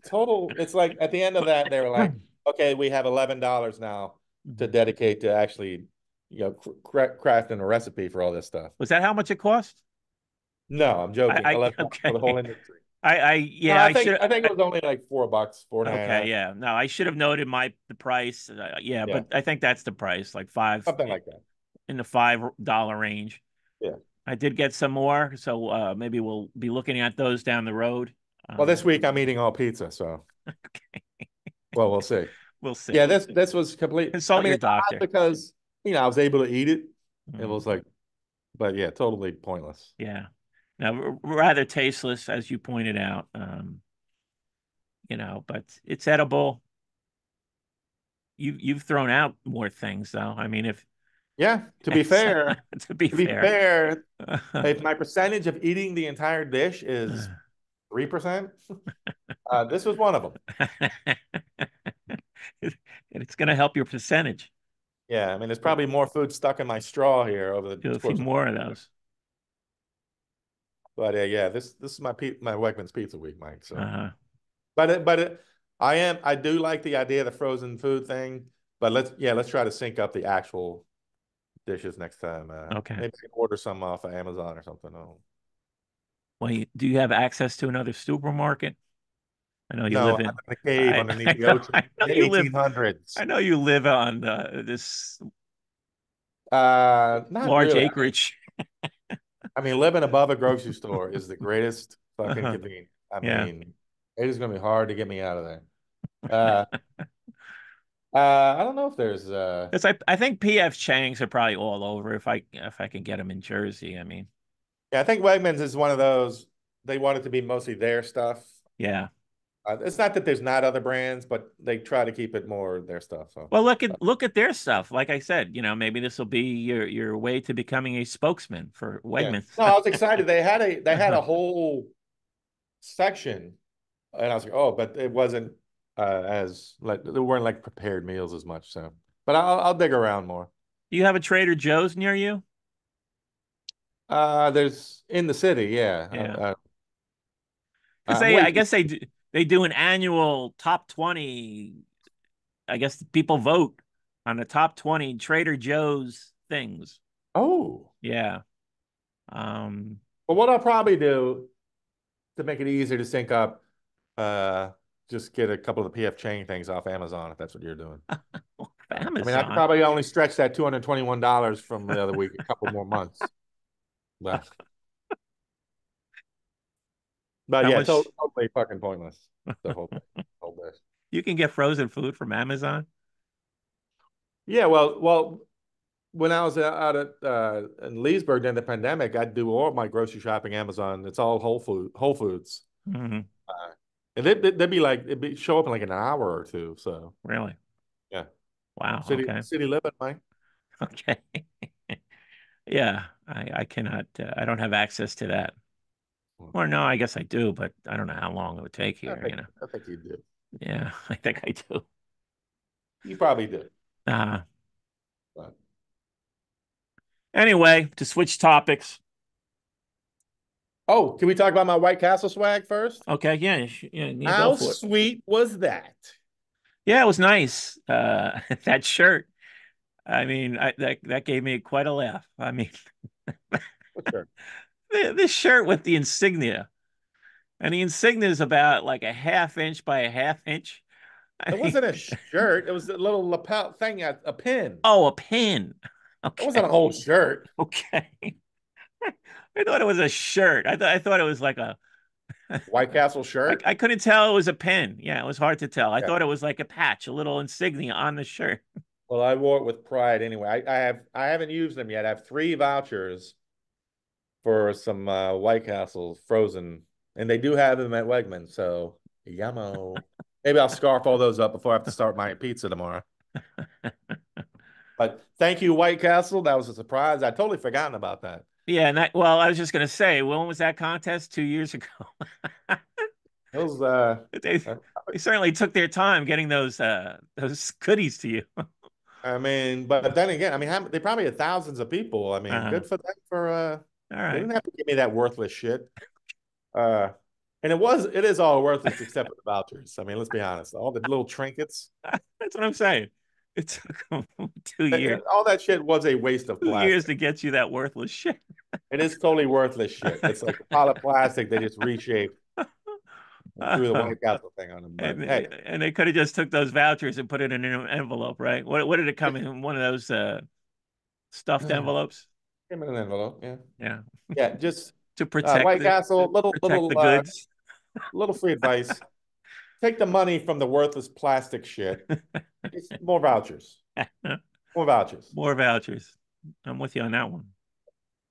Total, it's like at the end of that, they were like, okay, we have $11 now to dedicate to actually, crafting a recipe for all this stuff. Was that how much it cost? No, I'm joking. $11 for Okay. the whole industry. No, Yeah, I I think should. I think it was only like $4, four ninety Okay, nine, yeah. No, I should have noted the price. Yeah, yeah, but I think that's the price, like five something like that. in the $5 range. Yeah. I did get some more, so maybe we'll be looking at those down the road. Well, this Um, week I'm eating all pizza, so well, we'll see. we'll see. Yeah, this was complete. I Consult mean, your it's odd doctor. because I was able to eat it. It Mm, was like, but yeah, totally pointless. yeah. Now, rather tasteless, as you pointed out. But it's edible. You've thrown out more things though. I mean, if Yeah, to be it's fair, to be to be fair. fair, if my percentage of eating the entire dish is 3%, this was one of them. And it's going to help your percentage. Yeah, I mean, there's probably more food stuck in my straw here over the Do a few course of more of those. but yeah, this is my Wegmans pizza week, Mike. So, Uh-huh. I do like the idea of the frozen food thing, but let's try to sync up the actual dishes next time. Okay. Maybe order some off of Amazon or something. Oh. Well, do you have access to another supermarket? I know you No, live I'm in. in a cave underneath I the know. ocean I know in the you live. 1800s. I know you live on this Not large really. acreage. I mean, living above a grocery store is the greatest fucking Uh-huh. convenience. I Yeah. mean, it is going to be hard to get me out of there. Uh, I don't know if there's It's I think PF Chang's are probably all over if I can get them in Jersey. I mean, yeah, I think Wegmans is one of those. They want it to be mostly their stuff. yeah. It's not that there's not other brands, but they try to keep it more their stuff. So Well, look at their stuff. Like I said, maybe this will be your way to becoming a spokesman for yeah, Wegmans. no, I was excited. They had a whole section, and I was like, oh, but it wasn't as like there weren't like prepared meals as much. So, but I'll dig around more. Do you have a Trader Joe's near you? There's in the city, yeah. Yeah. Because I'm way I too. guess they do an annual top 20. I guess people vote on the top 20 Trader Joe's things. Oh, Yeah. Um, but what I'll probably do to make it easier to sync up, uh, just get a couple of the PF Chang things off Amazon if that's what you're doing. I mean, I could Amazon. probably only stretch that $221 from the other week a couple more months. But How yeah, much totally fucking pointless. The whole thing, whole list. you can get frozen food from Amazon? Yeah, well, when I was out at in Leesburg during the pandemic, I'd do all my grocery shopping Amazon. It's all Whole Foods, Hmm. uh, and they'd be like show up in like an hour or two. So Really? yeah, Wow. Okay. city living, Mike. Okay. Yeah. I cannot. I don't have access to that. Or no, I guess I do, but I don't know how long it would take here. I think you do. Yeah, I think I do. You probably do. Uh, But anyway, to switch topics. oh, can we talk about my White Castle swag first? Okay. Yeah. Yeah. You go How for it. sweet was that? Yeah, it was nice. That shirt. I mean, that gave me quite a laugh. I mean, For sure. this shirt with the insignia, and the insignia is about like a half inch by a half inch. I It mean, wasn't a shirt. It was a little lapel thing, a pin. oh, a pin. It wasn't Okay, a whole shirt. okay. I thought it was a shirt. I thought it was like a. White Castle I shirt. I couldn't tell it was a pin. Yeah, it was hard to tell. I Yeah. thought it was like a patch, a little insignia on the shirt. Well, I wore it with pride anyway. I haven't used them yet. I have 3 vouchers for some White Castles frozen, and they do have them at Wegmans. So yummo. Maybe I'll scarf all those up before I have to start my pizza tomorrow. But thank you, White Castle. That was a surprise. I totally forgotten about that. Yeah, and well, I was just gonna say, when was that contest? 2 years ago. It was They uh, they certainly took their time getting those goodies to you. I mean, but then again, I mean, they probably had thousands of people. I mean, Uh, good for them for all they right. didn't have to give me that worthless shit. Uh and it is all worthless except for the vouchers. I mean, let's be honest. All the little trinkets, That's what I'm saying. It took them 2 years, all that shit was a waste of 2 years plastic. to get you that worthless shit. It is totally worthless shit. It's like a pile of plastic they just reshaped and threw the Oh, White Castle thing on them. But and hey, and they could have just took those vouchers and put it in an envelope, right? What did it come in? One of those stuffed came envelopes? in an envelope. Yeah. Yeah, Yeah. Just to protect White the Castle, protect the goods. little free advice. Take the money from the worthless plastic shit. It's more vouchers. More vouchers. More vouchers. I'm with you on that one.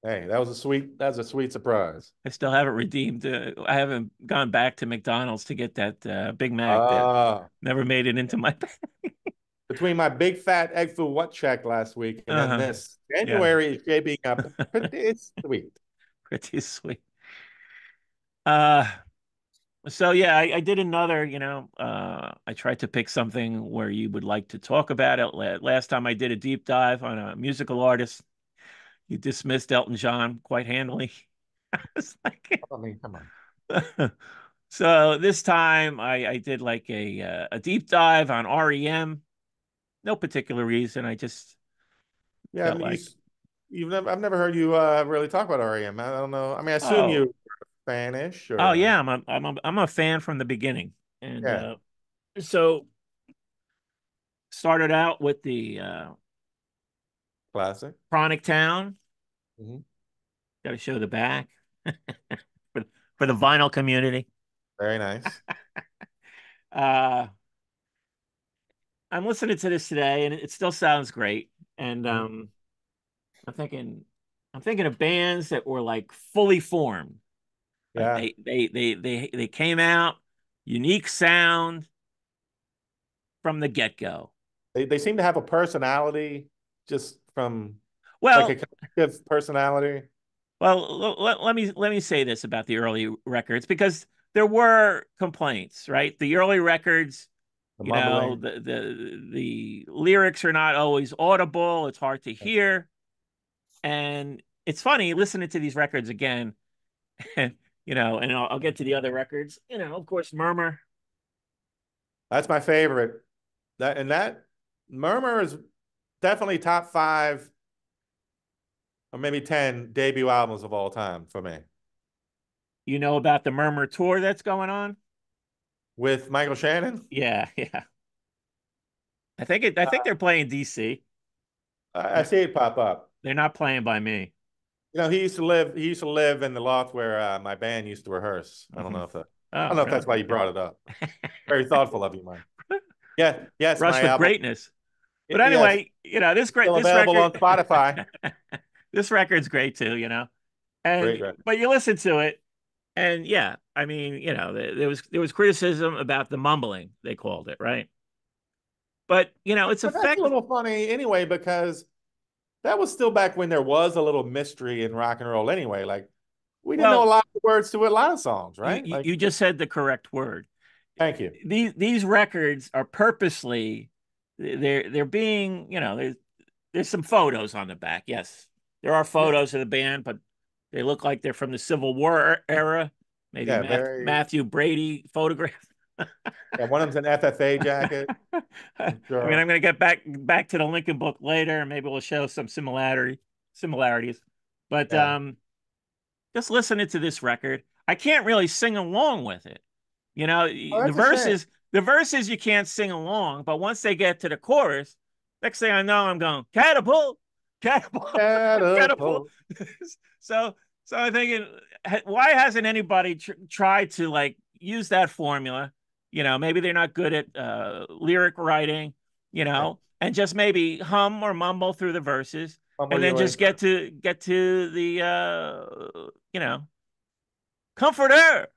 Hey, that was a sweet surprise. I still haven't redeemed. I haven't gone back to McDonald's to get that Big Mac that Ah, never made it into my. between my big fat egg foo what check last week and then Uh-huh. this, Yeah, January is shaping up. It's sweet. pretty sweet. Uh, so yeah, I did another. I tried to pick something where you would like to talk about it. Last time I did a deep dive on a musical artist. You dismissed Elton John quite handily. It's like, I mean, come on. so this time I did like a deep dive on REM. No particular reason. I just Yeah, felt like, I've never heard you really talk about REM. I don't know. I mean, I assume oh, you're Spanish oh or yeah, I'm a fan from the beginning, and yeah, so started out with the classic. Chronic Town. Mhm. Got to show the back for for the vinyl community. Very nice. Uh, I'm listening to this today, and it still sounds great. And Mhm. I'm thinking, I'm thinking of bands that were like fully formed. Like Yeah, they came out, unique sound from the get-go. they seem to have a personality just from like a Well, collective personality. let me say this about the early records because there were complaints, right? The early records, The mumbling. the lyrics are not always audible. It's hard to hear, and it's funny listening to these records again. And I'll get to the other records. Of course, Murmur. That's my favorite. That Murmur is definitely top five or maybe 10 debut albums of all time for me. You know about the Murmur tour that's going on? With Michael Shannon, Yeah, yeah. I think they're playing DC. I see it pop up. They're not playing by me. He used to live in the loft where my band used to rehearse. I don't Hmm. know if that, I Oh, don't know if really? that's why you brought it up. Very thoughtful of you, Mike. Yeah, yes, Rush my with album. greatness. But Yes, anyway, still this available record on Spotify. this record's great too, And Great record. but you listen to it and yeah, I mean, there was criticism about the mumbling, they called it, right? But, it's But that's a effective. little funny anyway, because that was still back when there was a little mystery in rock and roll anyway. Like we didn't know a Well, lot of words to a lot of songs, you right? you, Like, you just said the correct word. thank you. These records are purposely they're being, there's some photos on the back. Yes, there are Yeah, photos of the band, but they look like they're from the Civil War era. Maybe yeah, very. Matthew Brady photograph. Yeah, one of them's an FFA jacket, I I'm mean, sure. I'm going to get back to the Lincoln book later, and maybe we'll show some similarities. But Yeah. just listening to this record, I can't really sing along with it. Oh, The that's a shame. verses you can't sing along, but once they get to the chorus, next thing I know, I'm going catapult, catapult, catapult. Catapult. so, so I'm thinking, why hasn't anybody tried to like use that formula? Maybe they're not good at lyric writing, Yeah. and just maybe hum or mumble through the verses, Fumble and then your way just through. get to the comforter,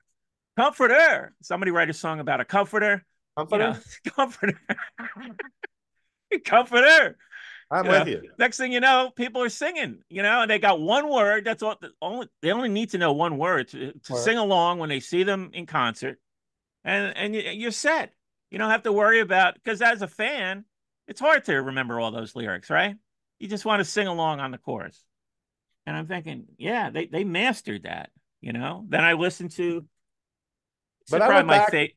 comforter. Somebody write a song about a comforter, you know, Comforter? comforter, comforter. I'm with you. Next thing you know, people are singing, and they got one word. That's all. They only need to know one word to Or sing along when they see them in concert, and you're set. You don't have to worry about because as a fan, it's hard to remember all those lyrics, right? You just want to sing along on the chorus. And I'm thinking, yeah, they mastered that. Then I listened to. It's But I probably look my back fate.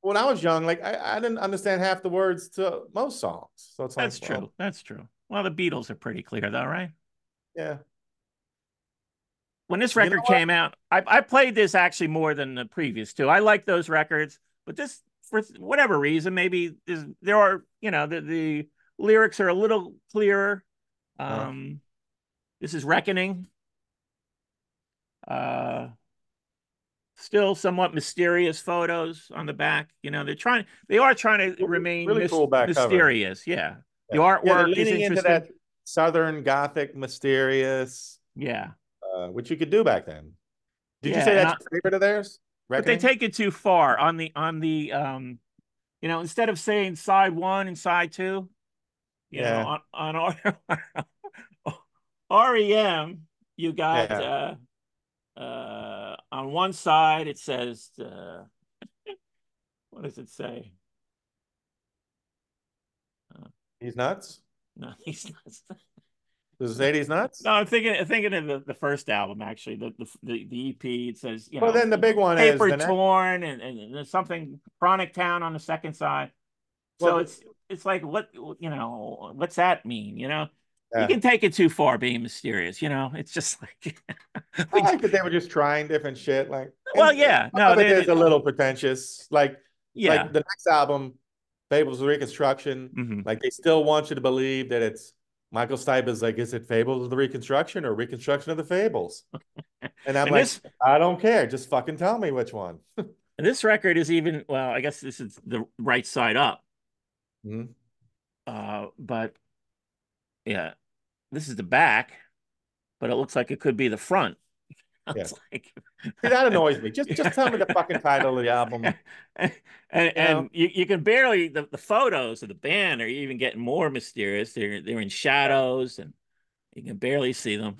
when I was young, like I didn't understand half the words to most songs. So it's like, That's well, true. That's true. Well, the Beatles are pretty clear, though, right? yeah. When this You know record what? came out, I played this actually more than the previous two. I like those records, but this, for whatever reason, maybe there are, the lyrics are a little clearer. Uh, Um, this is Reckoning. Uh, still somewhat mysterious photos on the back. They are trying to remain Really cool back cover. mysterious. Yeah. The Yeah, yeah, they're artwork is leaning into interesting. that Southern Gothic mysterious, Yeah. which you could do back then. Did you Yeah. say that's your favorite of theirs? But they Reckoning? take it too far instead of saying side one and side two, Yeah, on REM, you got yeah. on one side it says what does it say? Uh, He's nuts. no, he's not. Does it say he's nuts? No, I'm thinking of the first album actually, the EP. It says Well, then the big one is paper the next. torn, and there's something Chronic Town on the second side. Well, So it's like what's that mean? You yeah. can take it too far being mysterious. It's just like I like that they were just trying different shit. Like, well, and yeah, some no, of it is a little pretentious. Like yeah, the next album, Fables of Reconstruction. hmm Like they still want you to believe that it's Michael Stipe is like, is it Fables of the Reconstruction or Reconstruction of the Fables? And I'm and like, this I don't care. Just fucking tell me which one. this record is even well. I guess this is the right side up. Mhm. But yeah, this is the back, but it looks like it could be the front. Yeah. It's like See, that annoys me. Just tell me the fucking title of the album. and, You know? and you can barely the photos of the band are even getting more mysterious. They're in Yeah. shadows and you can barely see them.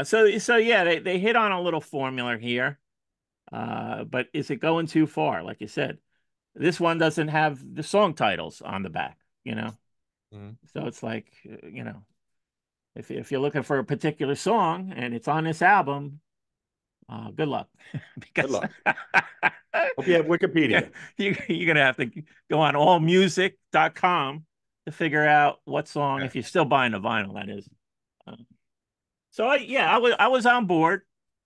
So yeah, they hit on a little formula here. But is it going too far? Like you said, this one doesn't have the song titles on the back, Mhm. so it's like, if you're looking for a particular song and it's on this album, good luck, Good because luck. Hope you have yeah, Wikipedia. you're gonna have to go on allmusic.com to figure out what song, Yeah. if you're still buying the vinyl, that is. Uh, yeah, I was on board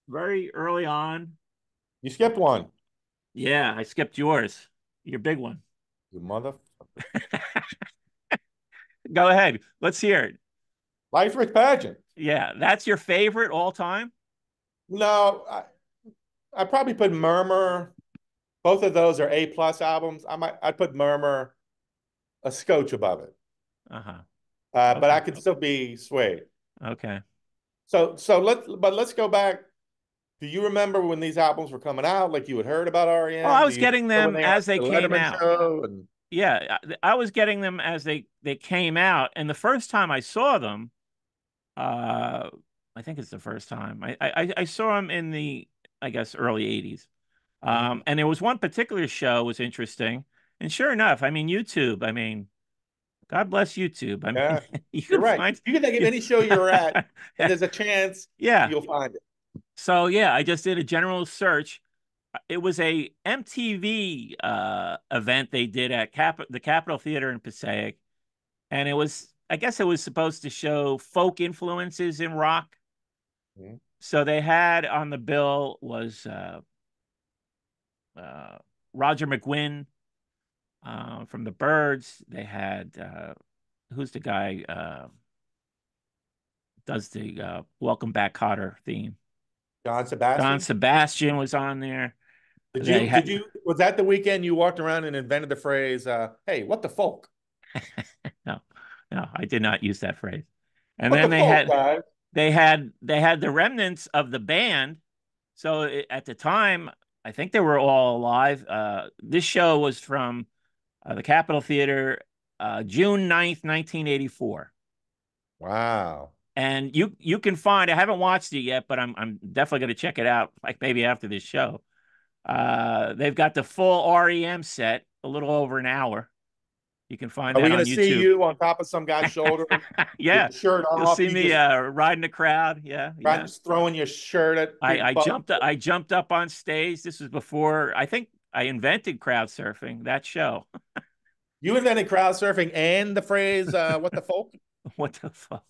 very early on. You skipped one. Yeah, I skipped yours, your big one. You mother. Go ahead, let's hear it. Life Rick Pageant. Yeah, that's your favorite all time. No, I probably put Murmur. Both of those are A+ albums. I'd put Murmur a scotch above it. Uh-huh. But I Okay. could still be swayed. Okay. Let's go back. Do you remember when these albums were coming out? Like you had heard about Oh, I REM? Do was you getting remember when them they were as on they the came Letterman out. show? And Yeah, I was getting them as they came out, and the first time I saw them, uh, I think it's the first time I saw them in the, I guess, early '80s. Mhm. And there was one particular show was interesting, and sure enough, I mean YouTube. I mean, God bless YouTube. I mean, Yeah, you you're can right. find You can think of you, any show you're at, and there's a chance yeah. you'll find it. So yeah, I just did a general search. It was a MTV event they did at the Capitol Theater in Passaic, and I guess it was supposed to show folk influences in rock. Mhm. So they had on the bill was uh, Roger McGuinn from the Byrds. They had who's the guy does the Welcome Back Cotter theme? John Don Sebastian. Sebastian was on there. Did They you had did you was that the weekend you walked around and invented the phrase, "Hey, what the folk? no, no, I did not use that phrase. And What the then folk, guys?" they had the remnants of the band. So at the time, I think they were all alive. This show was from the Capitol Theater, June 9th, 1984. Wow. And you can find, I haven't watched it yet, but I'm definitely going to check it out, like maybe after this show. They've got the full REM set, a little over an hour. You can find Are we that gonna on see YouTube. you on top of some guy's shoulder with Yeah, your shirt you'll off? see You me just riding the crowd. Yeah, yeah. just throwing your shirt at I, people. I jumped I jumped up on stage. This was before I think I invented crowd surfing. That show. You invented crowd surfing and the phrase "what the folk." What the fuck?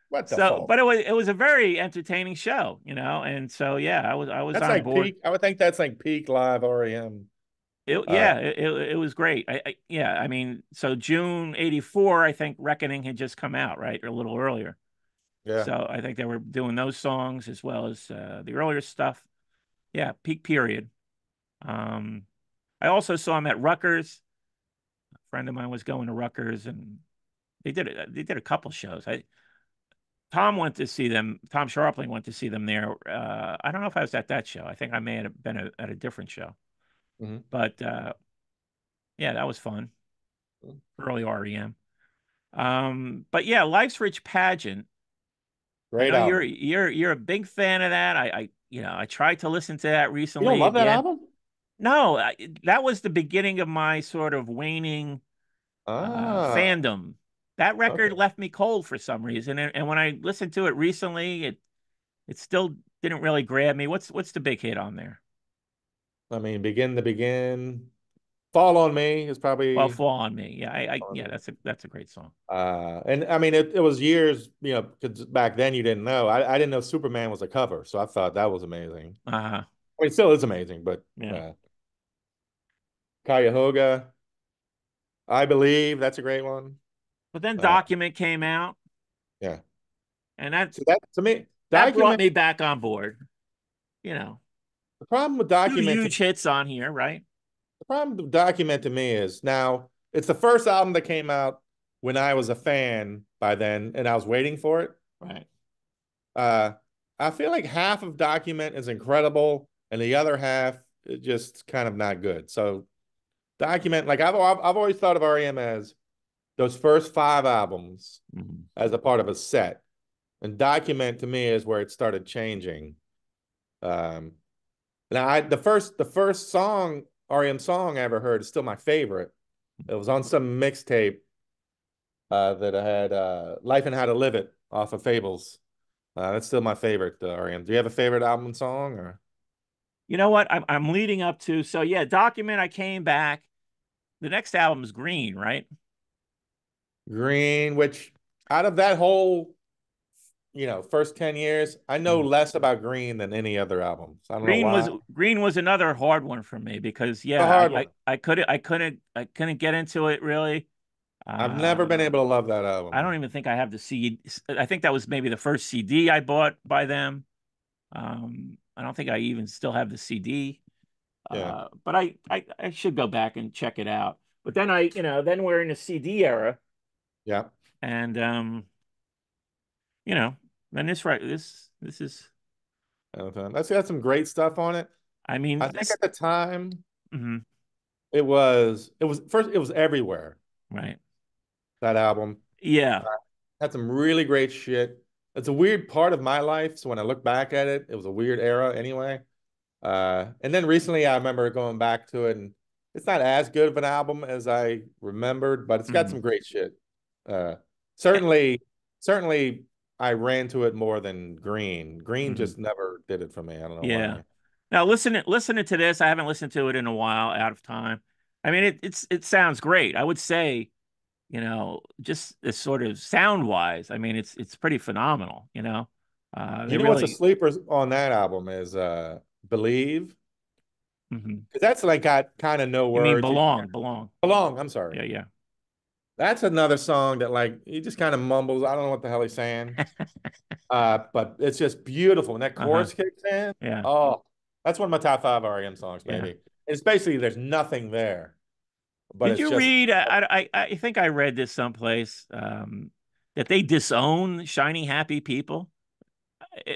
What the So, folk? but it was a very entertaining show. And so yeah, I was That's on like board. peak. I would think that's like peak live REM. Uh, Yeah, it was great. Yeah, I mean, so June '84, I think Reckoning had just come out, right, or a little earlier. yeah. So I think they were doing those songs as well as the earlier stuff. Yeah, peak period. Um, I also saw him at Rutgers. A friend of mine was going to Rutgers, and they did a couple shows. Tom went to see them. Tom Sharpling went to see them there. I don't know if I was at that show. I think I may have been at a different show. Mhm. But yeah, that was fun. Early REM. But yeah, Life's Rich Pageant. I Great know album. you're a big fan of that. I tried to listen to that You don't recently love that again. album? No, that was the beginning of my sort of waning Ah, fandom. That record okay. left me cold for some reason, and when I listened to it recently, it still didn't really grab me. What's the big hit on there? I mean, begin to begin. Fall on Me is Well, probably Fall on Me. Yeah, on yeah, me. that's a great song. And I mean, it was years, because back then you didn't know. I didn't know Superman was a cover, so I thought that was amazing. Uh-huh. I mean, it still is amazing, but Yeah. Cuyahoga, I Believe, that's a great one. But then Uh, Document came out, yeah. and that So that to me, that brought Document, me back on board. You know, the problem with two Document to huge hits on here, right? the problem with Document to me is now it's the first album that came out when I was a fan by then, and I was waiting for it. Right. Uh, I feel like half of Document is incredible, and the other half is just kind of not good. So Document, like I've always thought of REM as those first five albums Mhm. as a part of a set, and Document to me is where it started changing. Um, now the first song REM song I ever heard is still my favorite. It was on some mixtape that I had Life and How to Live It off of Fables. That's still my favorite REM. Do you have a favorite album and song or You know what? I'm leading up to so yeah, Document. I came back. The next album is Green, right? Green? Which out of that whole first 10 years, I know Mhm. less about Green than any other albums. I don't know Green why. was Green was another hard one for me because A yeah, hard one. I couldn't get into it really. I've never been Uh, able to love that I don't album. even think I have the CD. I think that was maybe the first CD I bought by them. I don't think I even still have the CD. Yeah. But I should go back and check it out. But then then we're in the CD era, Yeah. and you know, then this is. That's got some great stuff on it. I I mean, think this. at the time Mhm, it was everywhere, right. that album. Yeah. Had some really great shit. It's a weird part of my life, so when I look back at it, it was a weird era anyway. And then recently I remember going back to it, and it's not as good of an album as I remembered, but it's got Mhm. some great shit. Uh, certainly, certainly I ran to it more than Green. Green Mhm. just never did it for me. I don't know Yeah. why. Now listening to this, I haven't listened to it in a while, out of time. I mean, it sounds great. I would say, just this sort of sound wise. I mean, it's pretty phenomenal. They You know what's a really. sleeper on that album is Believe, Mhm. because that's like got kind of no You mean words. belong? Belong, I'm sorry. Yeah, yeah. That's another song that like he just kind of mumbles. I don't know what the hell he's saying. But it's just beautiful. When that Uh-huh. chorus kicks in, Yeah, oh, that's one of my top five REM songs, yeah. maybe. It's basically there's nothing there, but Did it's you just read? I think I read this someplace that they disown shiny happy people.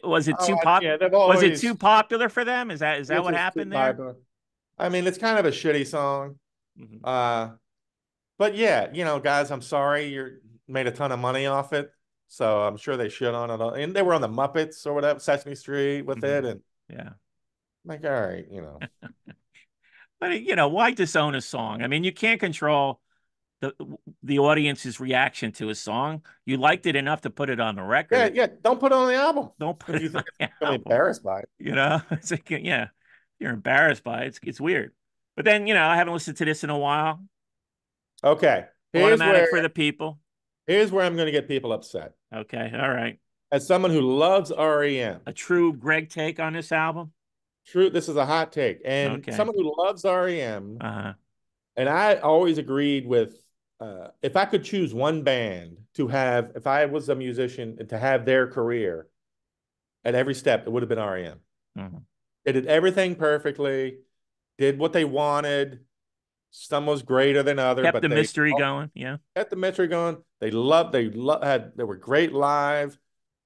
Was it too yeah, they've Was it too always popular for them? Is that it's what just too happened there? popular. I mean, it's kind of a shitty song. Mhm. Uh, but yeah, guys, I'm sorry you made a ton of money off it. So I'm sure they should on it. And they were on the Muppets or whatever, Sesame Street with Mhm. it. And Yeah. I'm like, all right, But why disown a song? I mean, you can't control the the audience's reaction to a song. You liked it enough to put it on the yeah, record. yeah, don't put it on the album Don't put if it you on think the it's gonna be album. embarrassed by it. It's like, yeah, you're embarrassed by it. It's weird. But then, I haven't listened to this in a while. Okay, here's Automatic where for the people. here's where I'm going to get people upset. Okay, all right. As someone who loves REM, A true Greg take on this album. true, this is a hot take, and Okay. someone who loves REM, Uh-huh. and I always agreed with if I could choose one band to have, if I was a musician and to have their career at every step, it would have been REM. Mhm. They did everything perfectly, did what they wanted. Some was greater than other, Kept but the they mystery all going. Yeah. kept the mystery going. They were great live.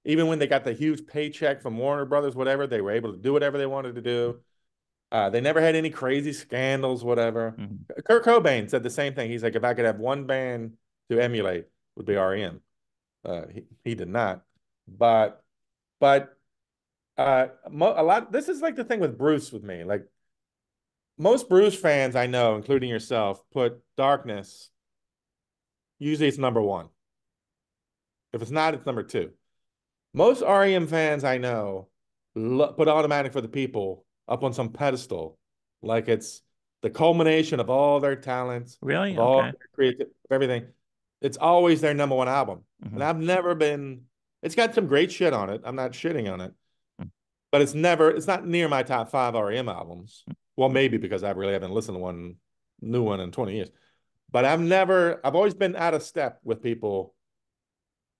Even when they got the huge paycheck from Warner Brothers, whatever, they were able to do whatever they wanted to do. They never had any crazy scandals, whatever. Mhm. Kurt Cobain said the same thing. He's like, if I could have one band to emulate, would be REM. He did not, but but a lot. This is like the thing with Bruce with me. Like most Bruce fans I know, including yourself, put Darkness. Usually it's number one. If it's not, it's number two. Most REM fans I know put Automatic for the People up on some pedestal, like it's the culmination of all their talents, Really? of all Okay. their creative, of everything. It's always their number one album. And Hmm. I've never been, it's got some great shit on it. I'm not shitting on it, but it's not near my top five REM albums. Well, maybe because I really haven't listened to one new one in 20 years. But I've always been out of step with people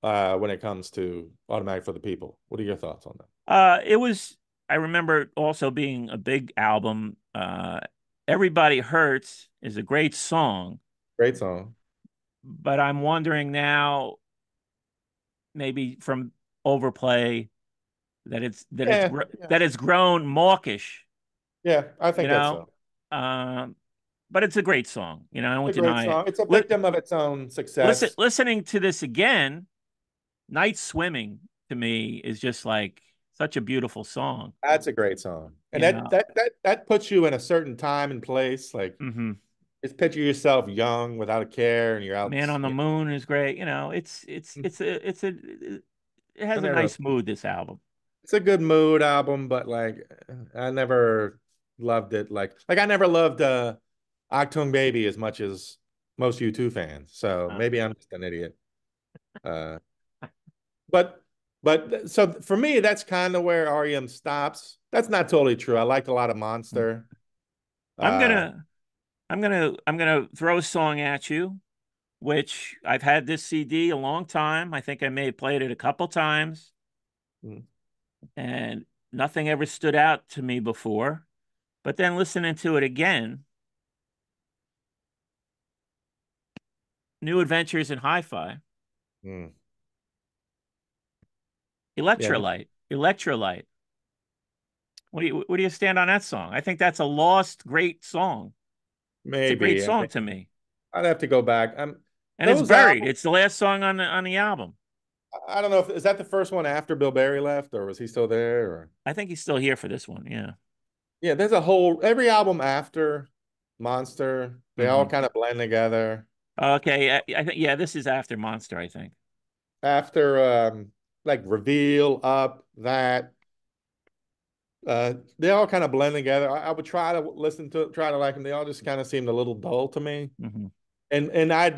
when it comes to Automatic for the People. What are your thoughts on that? It was. I remember also being a big album. Everybody Hurts is a great song, Great song. but I'm wondering now, maybe from overplay, Yeah, yeah, that it's grown mawkish. yeah. I You think that's know, so. um, but it's a great song. I It's won't a great deny it. song. It's a victim of its own success. Listening to this again, Night Swimming to me is just like such a beautiful song. That's a great song, and You know, that puts you in a certain time and place. Like hmm just picture yourself young, without a care, and you're out. Man on the You Moon is great. know, it I has a never. nice mood, this album. It's a good mood album, but like I never loved it. Like I never loved Achtung Baby as much as most U2 fans. So Uh, maybe I'm just an idiot. Uh, but so for me, that's kind of where REM stops. That's not totally true. I liked a lot of Monster. I'm Uh, gonna I'm gonna throw a song at you, which I've had this CD a long time. I think I may have played it a couple times, mm, and nothing ever stood out to me before. But then listening to it again, New Adventures in Hi-Fi, mm. Yeah, Electrolyte. What do you stand on that song? I think that's a lost great song. It's a great maybe. song to me. I'd have to go back. And it's Those buried. albums. It's the last song on the album. I don't know if is that the first one after Bill Berry left, or was he still there? Or I think he's still here for this one. Yeah. yeah, there's a whole every album after Monster. They all Hmm. kind of blend together. Okay. I think yeah, this is after Monster, I think. After like Reveal, Up, that they all kind of blend together. I would try to listen to try to like them. They all just kind of seemed a little dull to me. Hmm. And then I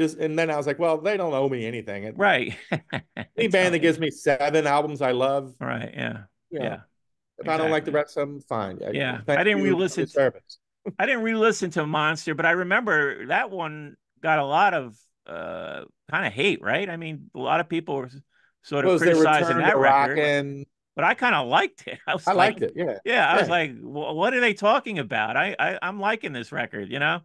was like, well, they don't owe me anything. Right. Any It's band that fine. gives me seven albums I love, Right. Yeah. you know, Yeah. if I don't like the Exactly. rest of them, fine. Yeah. Thank you for your service. I didn't re-listen to Monster, but I remember that one got a lot of kind of hate, right? I mean, a lot of people were sort of What was their criticizing return to that record, rockin'? but I kind of liked it. I was I liked like, it. Yeah, yeah, I was yeah. like, what are they talking about? I'm liking this record, you know?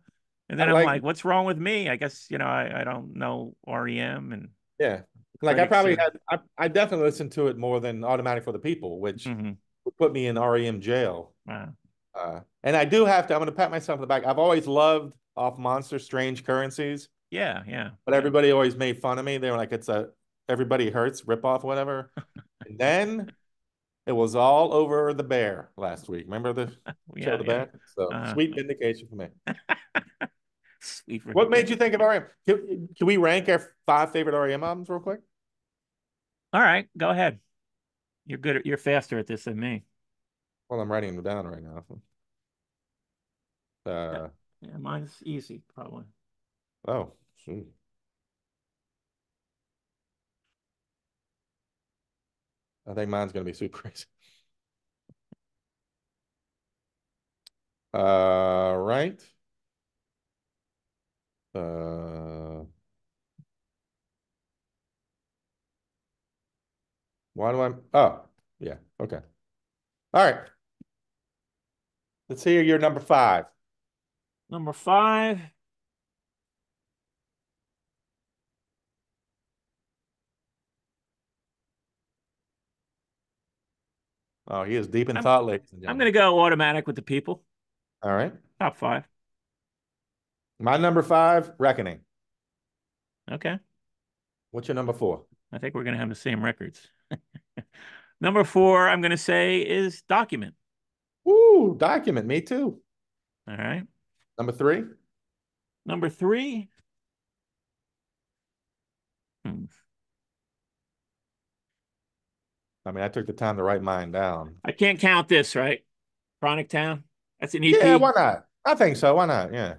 And I then I'm like, like, what's wrong with me? I guess, I don't know REM and yeah. the Like I critics probably are. had, I definitely listened to it more than Automatic for the People, which Hmm. would put me in REM jail. Wow. And I do have to, I'm going to pat myself on the back. I've always loved Off Monster Strange Currencies, Yeah, yeah, but yeah. everybody always made fun of me. They were like, it's a Everybody Hurts ripoff, whatever. And then it was all over The Bear last week. Remember the show Yeah, The yeah. Bear? So Uh, sweet vindication for me. Sweet What made you vindication. think of REM? Can we rank our five favorite REM albums real quick? All right, go ahead. You're faster at this than me. Well, I'm writing them down right now. Yeah, Uh, yeah, mine's easy, probably. oh, shoot. I think mine's gonna be super easy. Right. Uh, why do I? Oh, yeah. Okay. All right. Let's hear your number five. Number five. Oh, he is deep in I'm thought, ladies and I'm gentlemen. gonna go automatic with the people. All right. Top five. My number five, Reckoning. Okay. What's your number four? I think we're gonna have the same records. Number four, I'm gonna say is Document. Woo, Document. Me too. All right. Number three. Number three. Hmm, I mean, I took the time to write mine down. I can't count this, right? Chronic Town. That's an Yeah, EP. why not? I think so. Why not? Yeah.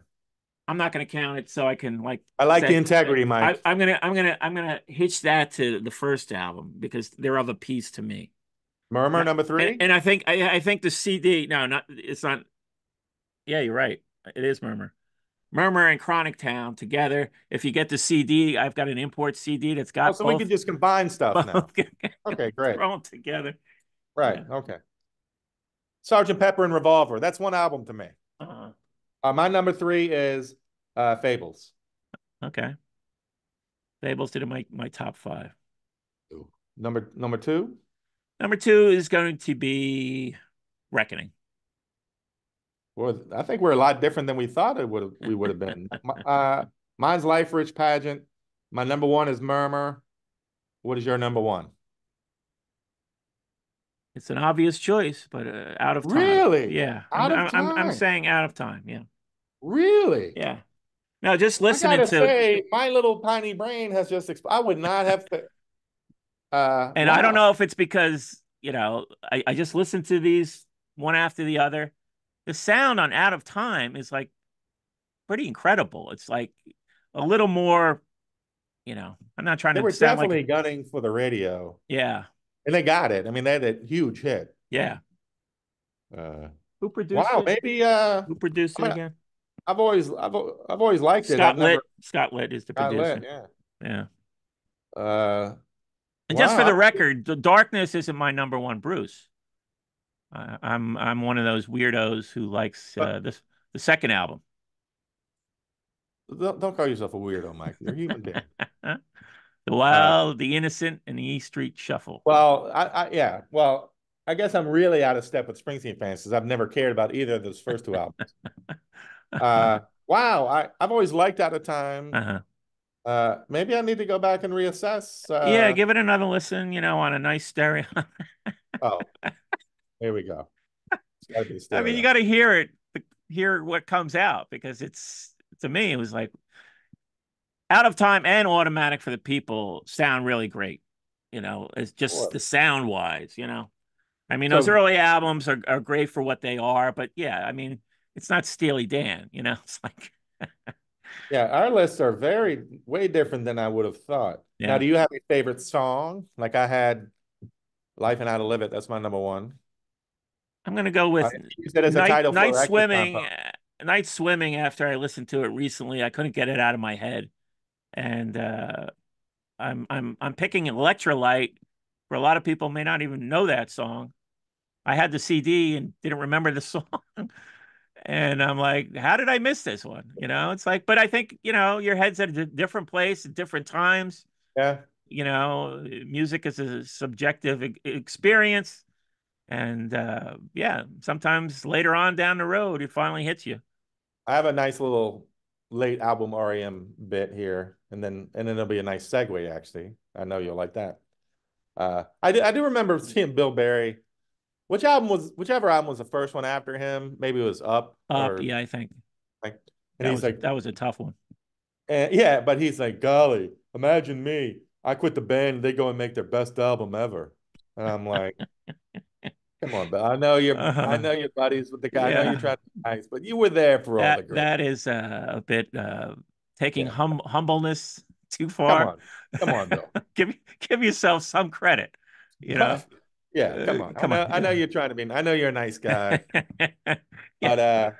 I'm not going to count it, so I can like I like the say integrity, Mike. I'm gonna hitch that to the first album because they're of a piece to me. Murmur, number three. And I think the CD. No, not it's not. Yeah, you're right. It is Murmur. Murmur and Chronic Town together. If you get the CD, I've got an import CD that's Oh, got so we could just combine stuff now. both Okay, great. thrown together. Right. Yeah. Okay. Sergeant Pepper and Revolver. That's one album to me. Uh, My number three is Fables. okay. Fables did my top five. Ooh. Number two. Number two is going to be Reckoning. Well, I think we're a lot different than we would have been. Mine's Life Rich Pageant. My number one is Murmur. What is your number one? It's an obvious choice, but out of time. Really? Yeah, Out of I'm time. saying out of time. Yeah, Really? yeah. Now just I listening gotta to, say, my little tiny brain has just. I would not have to. and I don't Wow. know if it's because I just listened to these one after the other. The sound on Out of Time is like pretty incredible. It's like a little more, I'm not trying They to were sound like, definitely gunning for the radio, yeah, and they got it. I mean, they had a huge hit. yeah. Uh, Who produced wow. it? Maybe. Who produced I it mean, again? I've always liked it. I've never Scott Litt is the got lit. producer. Yeah. Yeah. Uh, And just for wow. the record, the Darkness isn't my number one Bruce. I'm one of those weirdos who likes this the second album. Don't call yourself a weirdo, Mike. You're a human being. The Uh, Wild, the Innocent, and the E Street Shuffle. well, yeah. Well, I guess I'm really out of step with Springsteen fans because I've never cared about either of those first two albums. Wow. I've always liked Out of Time. Uh-huh. Maybe I need to go back and reassess. Yeah, give it another listen, on a nice stereo. Oh, here we go. It's got to be I mean, you stereo. got to hear it, hear what comes out because to me, it was like Out of Time and Automatic for the People sound really great. It's just Boy. the sound wise. I mean, those So early albums are great for what they are, but yeah, I mean, it's not Steely Dan. It's like, yeah, our lists are way different than I would have thought. Now, yeah. do you have a favorite song? Like I had Life and How to Live It. That's my number one. I'm gonna go with You said as a title for Extra Time Pump. Night Swimming. After I listened to it recently, I couldn't get it out of my head, and I'm picking Electrolyte. For a lot of people, may not even know that song. I had the CD and didn't remember the song. And I'm like, how did I miss this one? It's like, but I think, your head's at a different place at different times. Yeah. Music is a subjective experience. And yeah, sometimes later on down the road, it finally hits you. I have a nice little late album REM bit here, and then it'll be a nice segue, actually. I know you'll like that. I do remember seeing Bill Berry. Whichever album was the first one after him? Maybe it was Up Up, or yeah, I think like, and he's like, that was a tough one. yeah, but he's like, golly, imagine me. I quit the band, they go and make their best album ever. And I'm like, come on, Bill. I Uh, know you're buddies with the guy. I know you're yeah, trying to be nice, but you were there for all the great. that is a bit taking Yeah. humbleness too Come far. on. Come on, Bill. Give yourself some credit, you know. But yeah, come on. I Come know on, I know yeah. you're trying to be I know you're a nice guy, Yeah.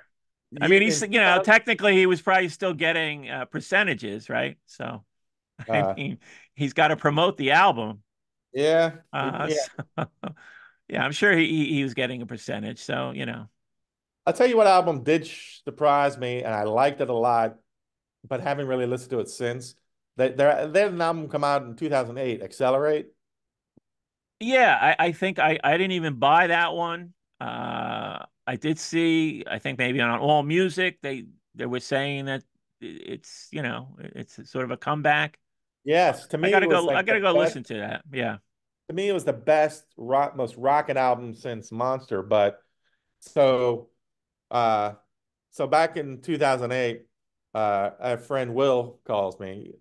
but I mean, in technically he was probably still getting percentages, right? So, I uh mean, he's got to promote the album. yeah, Uh, yeah. so, yeah, I'm sure he was getting a percentage. So, I'll tell you what album did surprise me, and I liked it a lot, but haven't really listened to it since. They had an album come out in 2008, Accelerate. Yeah, I think I didn't even buy that one. I did see, I think maybe on All Music, they were saying that it's, it's sort of a comeback. Yes, to me it was I like gotta the go best. listen to that. Yeah. To me, it was the best rock, most rocking album since Monster. But so, uh, so back in 2008, a friend Will calls me.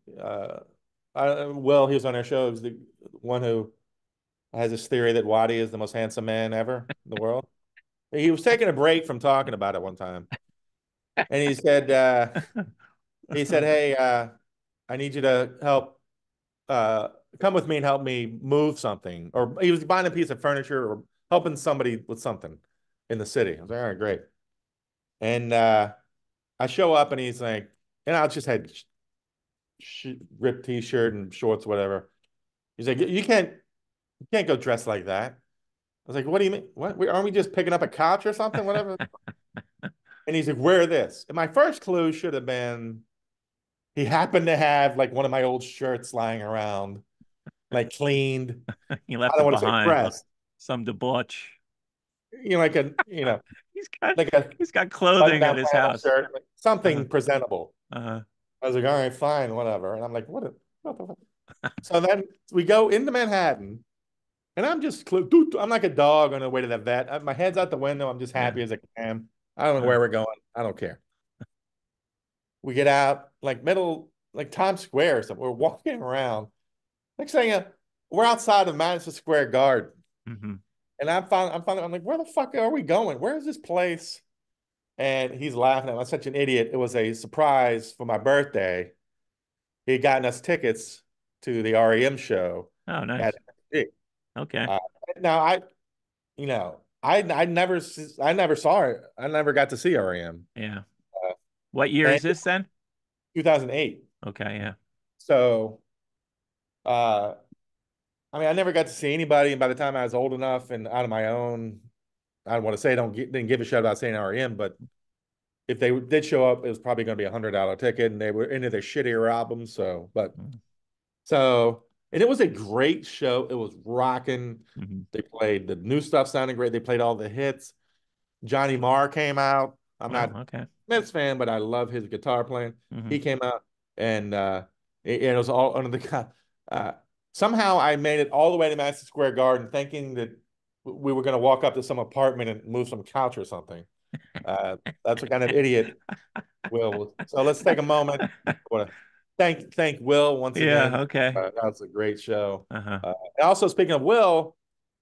Will, he was on our show. He was the one who has this theory that Waddy is the most handsome man ever in the world. He was taking a break from talking about it one time, and he said, "Hey, I need you to help uh, come with me and help me move something." Or he was buying a piece of furniture or helping somebody with something in the city. I was like, all right, great. And I show up and he's like, and I just had ripped t-shirt and shorts, whatever. He's like, you can't go dressed like that. I was like, what do you mean? What? Aren't we just picking up a couch or something? Whatever. And he's like, wear this. And my first clue should have been he happened to have like one of my old shirts lying around, like cleaned. He I left don't it want to say behind. pressed, Some debauch. like a, He's got like a he's got clothing at button-down his flannel house. shirt, like Uh-huh. something presentable. Uh-huh. I was like, all right, fine, whatever. And I'm like, what the fuck? So then we go into Manhattan, and I'm just, I'm like a dog on the way to the vet. My head's out the window. I'm just Yeah. happy as I can. I don't know Uh, where we're going. I don't care. We get out, like middle, like Times Square or something. We're walking around. Next thing, we're outside of Madison Square Garden. mhm. And I'm like, where the fuck are we going? Where is this place? And he's laughing at me. I'm such an idiot. It was a surprise for my birthday. He had gotten us tickets to the REM show Oh, at nice. MSG. Okay. uh, now I never saw it. I never got to see REM. Yeah. Uh, What year and is this then? 2008. Okay, yeah. So uh I mean I never got to see anybody, and by the time I was old enough and out of my own, I don't want to say didn't give a shit about seeing REM, but if they did show up, it was probably going to be $100 ticket, and they were into their shittier albums. So, and it was a great show. It was rocking. Mm-hmm. They played the new stuff, sounding great. They played all the hits. Johnny Marr came out. I'm Well, not a okay. Smiths fan, but I love his guitar playing. Mm-hmm. He came out, and it was all under the. Uh, somehow I made it all the way to Madison Square Garden, thinking that we were going to walk up to some apartment and move some couch or something. That's what kind of idiot Will was. So let's take a moment. I want to thank Will once Yeah, again. okay. That was a great show. Uh-huh. And also, speaking of Will,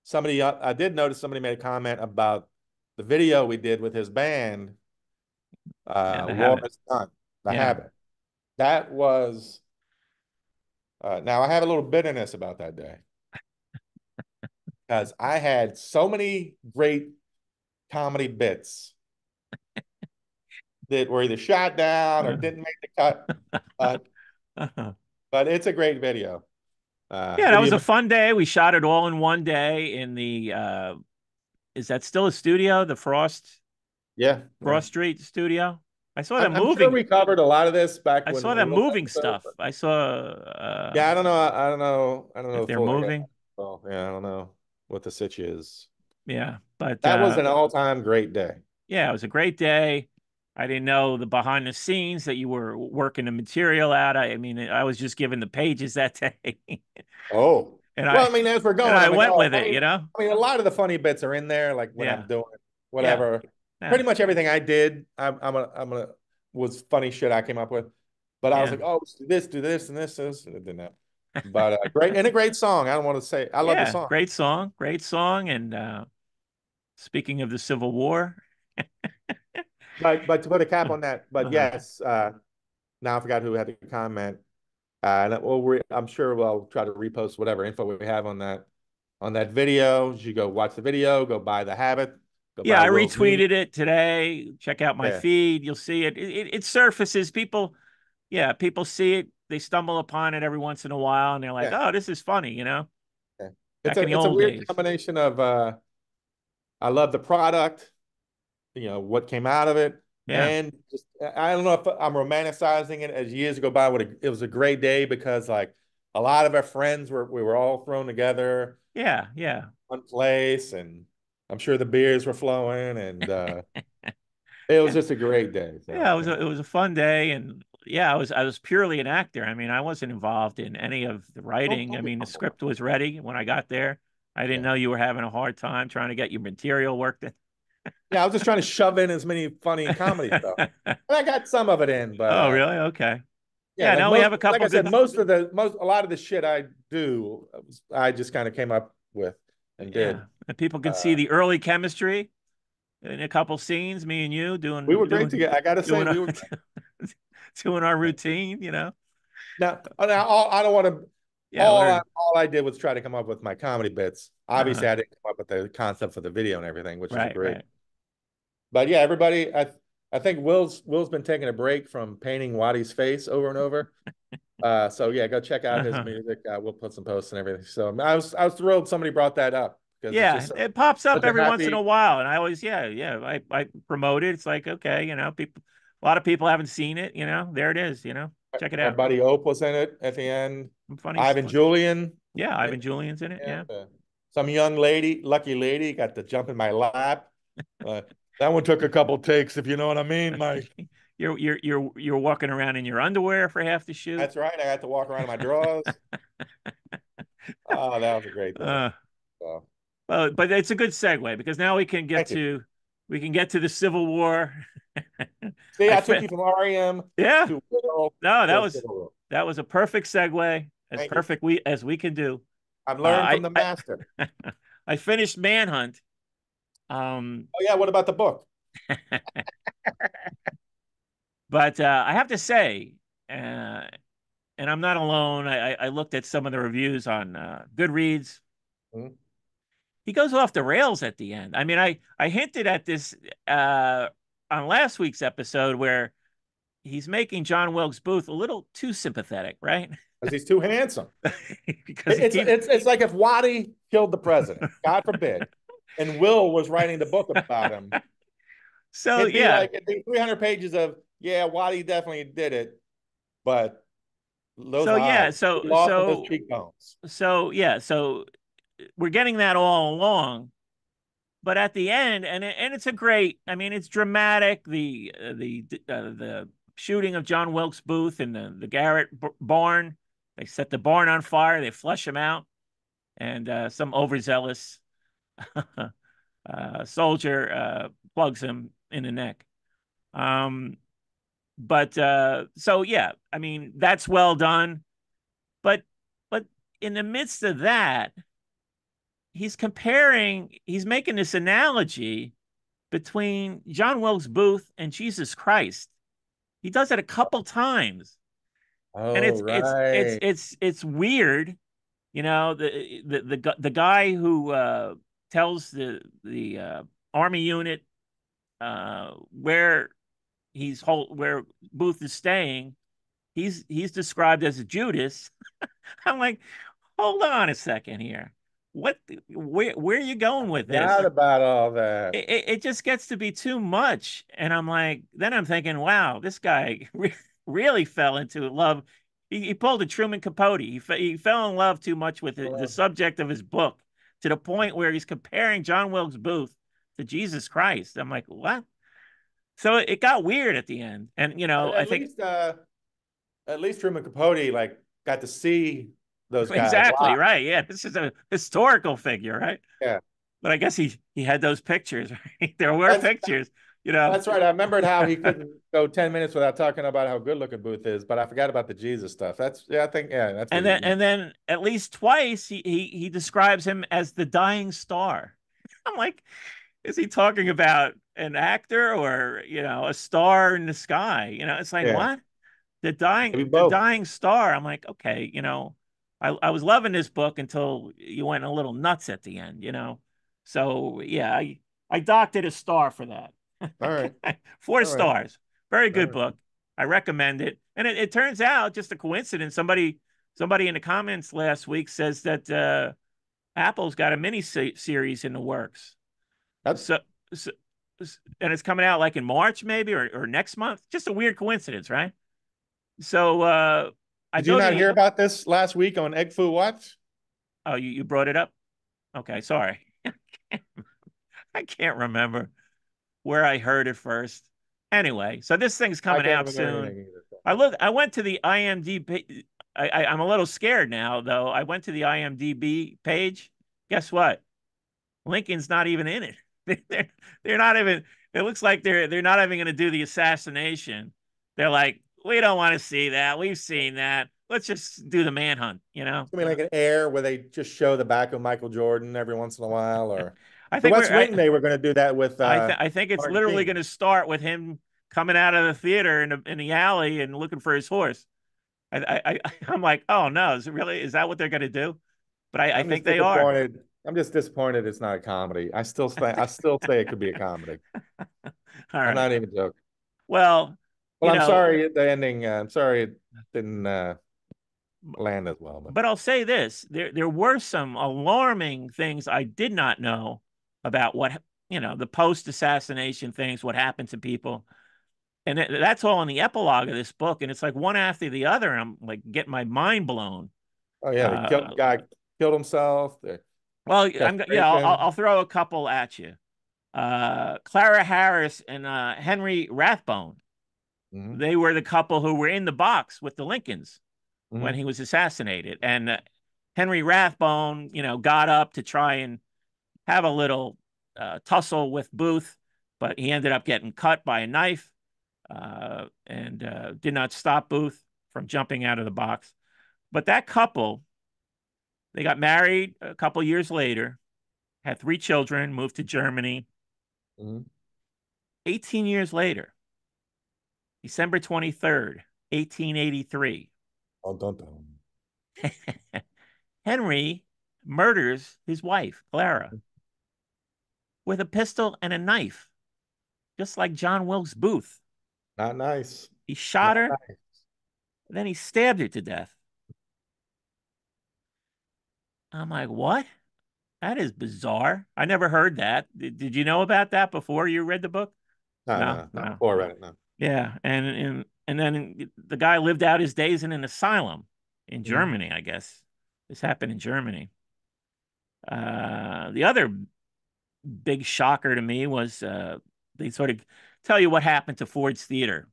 somebody I did notice somebody made a comment about the video we did with his band, Yeah, the habit. Laura's Son, The Yeah. Habit. That was now I have a little bitterness about that day because I had so many great comedy bits that were either shot down or Uh, didn't make the cut. Uh, uh-huh. but it's a great video. Yeah, What that do was you a make? fun day. We shot it all in one day in the is that still a studio? The Yeah, yeah. Frost Street studio? I saw them I'm sure moving. we covered a lot of this back I when saw a them little moving episode, stuff. but I saw yeah, I don't know. I don't know. I don't know if the they're full. moving. Well, yeah, I don't know what the sitch is. Yeah, but That was an all-time great day. yeah, it was a great day. I didn't know the behind the scenes that you were working the material out. I mean, I was just given the pages that day, Oh, and well, I mean, as we're and going, I I'm like, went oh, with it. I mean, a lot of the funny bits are in there, like when Yeah, I'm doing yeah, whatever. yeah, Pretty much everything I did, was funny shit I came up with. But I was yeah, like, oh, do this, and this, and it didn't happen. But great and a great song. I don't want to say I love the yeah. song. Great song. And speaking of the Civil War, But to put a cap on that, but uh-huh. yes, now I forgot who had the comment. And I'm sure we'll try to repost whatever info we have on that video. You go watch the video, go buy The Habit, go Yeah, buy I Will's music. retweeted it today. Check out my Yeah, feed. You'll see it. It surfaces. People, yeah, people see it. They stumble upon it every once in a while, and they're like, yeah, "Oh, this is funny," yeah. Back in the It's a old weird days. combination of I love the product, what came out of it. Yeah. And just, I don't know if I'm romanticizing it as years go by. It was a great day because like a lot of our friends we were all thrown together Yeah. Yeah. one place, and I'm sure the beers were flowing, and it was Yeah. just a great day. Yeah. So yeah, It was a fun day. And yeah, I was purely an actor. I mean, I wasn't involved in any of the writing. I totally mean, the comfortable. script was ready when I got there. I didn't Yeah, know you were having a hard time trying to get your material worked in. yeah. I was just trying to shove in as many funny comedy stuff, and I got some of it in, but Oh, really? Okay. yeah, Yeah, like now we have a like couple I said, good. a lot of the shit I do, I just kind of came up with and Yeah, did. and people can see Uh, the early chemistry in a couple scenes, me and you we were great together. I gotta say, doing we a, were great. doing our Yeah. routine, you know. I don't want to. Yeah, we're All I did was try to come up with my comedy bits. Obviously, uh I didn't come up with the concept for the video and everything, which is right, great. right. But yeah, everybody, I think Will's been taking a break from painting Waddy's face over and over. So yeah, go check out his Uh-huh. music. We'll put some posts and everything. So I was thrilled somebody brought that up because it's Yeah, just it pops up such a every once in happy. a while, and I always, I promote it. It's like, okay, people, a lot of people haven't seen it, there it is, check it Our out. buddy Ope was in it at the end. Some funny Ivan stuff. Julian Yeah, in Ivan Julian's in it. the Yeah. end. Some young lady, lucky lady, got to jump in my lap. Uh, that one took a couple takes, if you know what I mean, Mike. You're walking around in your underwear for half the shoot. That's right. I got to walk around in my drawers. Oh, that was a great day. Uh, So, well, but it's a good segue because now thank you. we can get to the Civil War. See, I I took fi you from REM Yeah. to Will No, to Civil War. that was a perfect segue, as Thank you. perfect as we can do. I've learned from the I master. I finished Manhunt. Um, Oh yeah, what about the book? but I have to say, and I'm not alone. I looked at some of the reviews on Goodreads. Hmm? He goes off the rails at the end. I mean, I hinted at this uh, on last week's episode where he's making John Wilkes Booth a little too sympathetic, right? Because he's too handsome. Because he keeps It's like if Waddy killed the president, God forbid, and Will was writing the book about him. so It'd be yeah, like it'd be 300 pages of yeah, Waddy definitely did it, but those so yeah, eyes, he lost in those cheekbones. so we're getting that all along. But at the end, and it's a great. I mean, it's dramatic. The shooting of John Wilkes Booth in the Garrett barn. They set the barn on fire. They flush him out, and some overzealous soldier plugs him in the neck. Um, but so yeah, I mean that's well done. But but in the midst of that, he's making this analogy between John Wilkes Booth and Jesus Christ. He does it a couple times, and Oh, right. it's weird. The guy who tells the army unit where where Booth is staying, he's described as a Judas. I'm like, hold on a second here. What where are you going with Forgot this? about all that. It just gets to be too much. And I'm like, then I'm thinking, wow, this guy really fell into love. He pulled a Truman Capote. He fell in love too much with the subject of his book to the point where he's comparing John Wilkes Booth to Jesus Christ. I'm like, what? So it got weird at the end. And, I At think least, Truman Capote like got to see those guys exactly live. right. Yeah, this is a historical figure, right? Yeah, But I guess he had those pictures, right? There were that's pictures, you know. that's right. I remembered how he couldn't go 10 minutes without talking about how good looking Booth is, but I forgot about the Jesus stuff. That's yeah, I think yeah, that's what And he then meant. and then at least twice he describes him as the dying star. I'm like, is he talking about an actor or a star in the sky? It's like Yeah, what? maybe The both. dying star. I'm like, okay, I was loving this book until you went a little nuts at the end. So yeah, I docked it a star for that. All right, Four all right, stars. Very all good right. book. I recommend it. And it turns out, just a coincidence, somebody in the comments last week says that Apple's got a mini series in the works. That's So, so and it's coming out like in March maybe or next month. Just a weird coincidence, right? So I Did you go to not the. hear about this last week on Egg Foo What? Oh, you brought it up. Okay, sorry. I can't remember where I heard it first. Anyway, so this thing's I coming can't out remember soon. anything either. I went to the IMDb. I'm a little scared now, though. I went to the IMDb page. Guess what? Lincoln's not even in it. They're, they're not even. It looks like they're not even going to do the assassination. They're like, we don't want to see that. We've seen that. Let's just do the manhunt. You know. It's gonna be like an Air where they just show the back of Michael Jordan every once in a while, or I the think West we're. Wing. They were going to do that with I think it's Martin literally going Sheen. to start with him coming out of the theater in the alley and looking for his horse. I'm like, oh no, is it really? Is that what they're going to do? But I I'm think just they are. disappointed. I'm just disappointed it's not a comedy. I still say it could be a comedy. All I'm right. not even joking. Well, Well, you I'm know, sorry the ending. I'm sorry it didn't land as well, but but I'll say this: there were some alarming things I did not know about what the post assassination things, what happened to people, and that's all in the epilogue of this book, and it's like one after the other. And I'm like getting my mind blown. oh yeah, they killed Uh, the guy, killed himself. The well, castration. I'll throw a couple at you. Clara Harris and Henry Rathbone. Hmm. They were the couple who were in the box with the Lincolns when Hmm. he was assassinated. And Henry Rathbone, got up to try and have a little tussle with Booth, but he ended up getting cut by a knife and did not stop Booth from jumping out of the box. But that couple, they got married a couple years later, had 3 children, moved to Germany. Hmm. 18 years later, December 23rd, 1883, Oh, don't. Henry murders his wife, Clara, with a pistol and a knife, just like John Wilkes Booth. Not nice. He shot Not her, nice. and then he stabbed her to death. I'm like, what? That is bizarre. I never heard that. Did you know about that before you read the book? No, No, no, not no. before I read it. No. Yeah, and then the guy lived out his days in an asylum in Hmm. Germany, I guess. This happened in Germany. The other big shocker to me was they sort of tell you what happened to Ford's Theater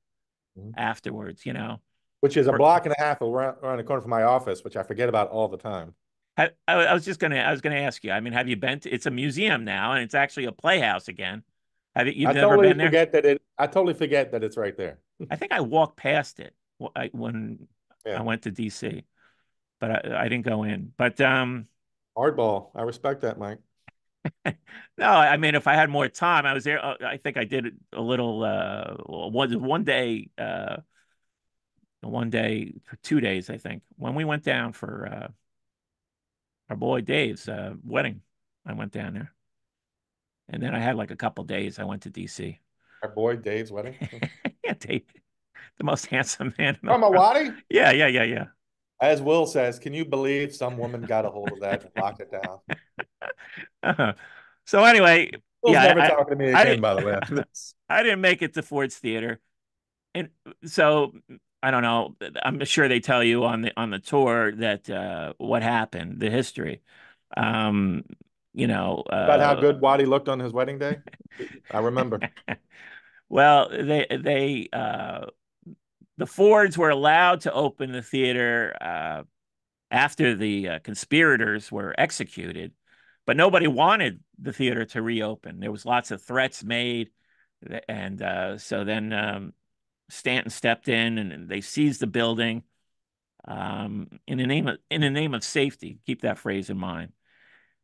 Hmm. afterwards. Which is a For, block and a half around the corner from my office, which I forget about all the time. I was gonna ask you. I mean, have you been to? It's a museum now, and it's actually a playhouse again. You've never been there? I totally forget that it's right there. I think I walked past it when I Yeah. went to DC, but I didn't go in. But Hardball. I respect that, Mike. no, I mean, if I had more time, I was there. I think I did a little one day for 2 days, I think, when we went down for our boy Dave's wedding. I went down there, and then I had like a couple days. I went to DC. Our boy Dave's wedding. Yeah, Dave, the most handsome man in the From world. Awadi? Yeah, yeah, yeah, yeah. As Will says, can you believe some woman got a hold of that and locked it down? Uh-huh. So anyway, Will's yeah, never talking to me I again, didn't by the way, after this. I didn't make it to Ford's Theater, and so I don't know. I'm sure they tell you on the tour that what happened, the history. Um, you know, About how good Wadi looked on his wedding day? I remember. well, the Fords were allowed to open the theater after the conspirators were executed, but nobody wanted the theater to reopen. There was lots of threats made, and so then Stanton stepped in and they seized the building in the name of safety. Keep that phrase in mind.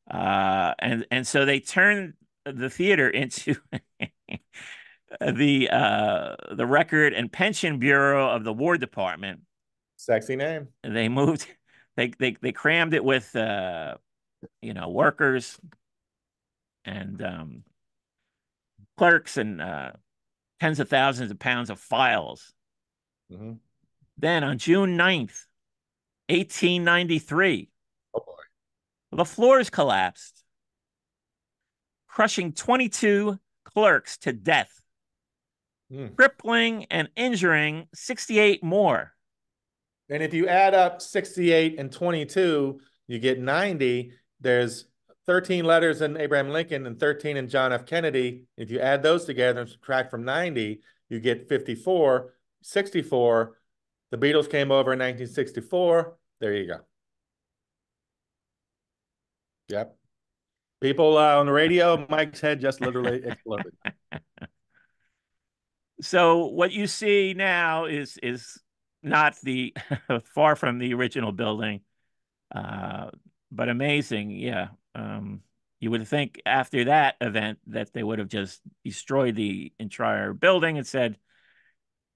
And so they turned the theater into the Record and Pension Bureau of the War Department. Sexy name. They moved, they crammed it with workers and clerks and tens of thousands of pounds of files. Hmm. Then on June 9th, 1893, Oh boy. the floors collapsed, crushing 22 clerks to death, Mm. crippling and injuring 68 more. And if you add up 68 and 22, you get 90. There's 13 letters in Abraham Lincoln and 13 in John F. Kennedy. If you add those together and subtract from 90, you get 54, 64. The Beatles came over in 1964. There you go. Yep. People on the radio, Mike's head just literally exploded. So what you see now is not the far from the original building, uh, but amazing. Yeah. You would think after that event that they would have just destroyed the entire building and said,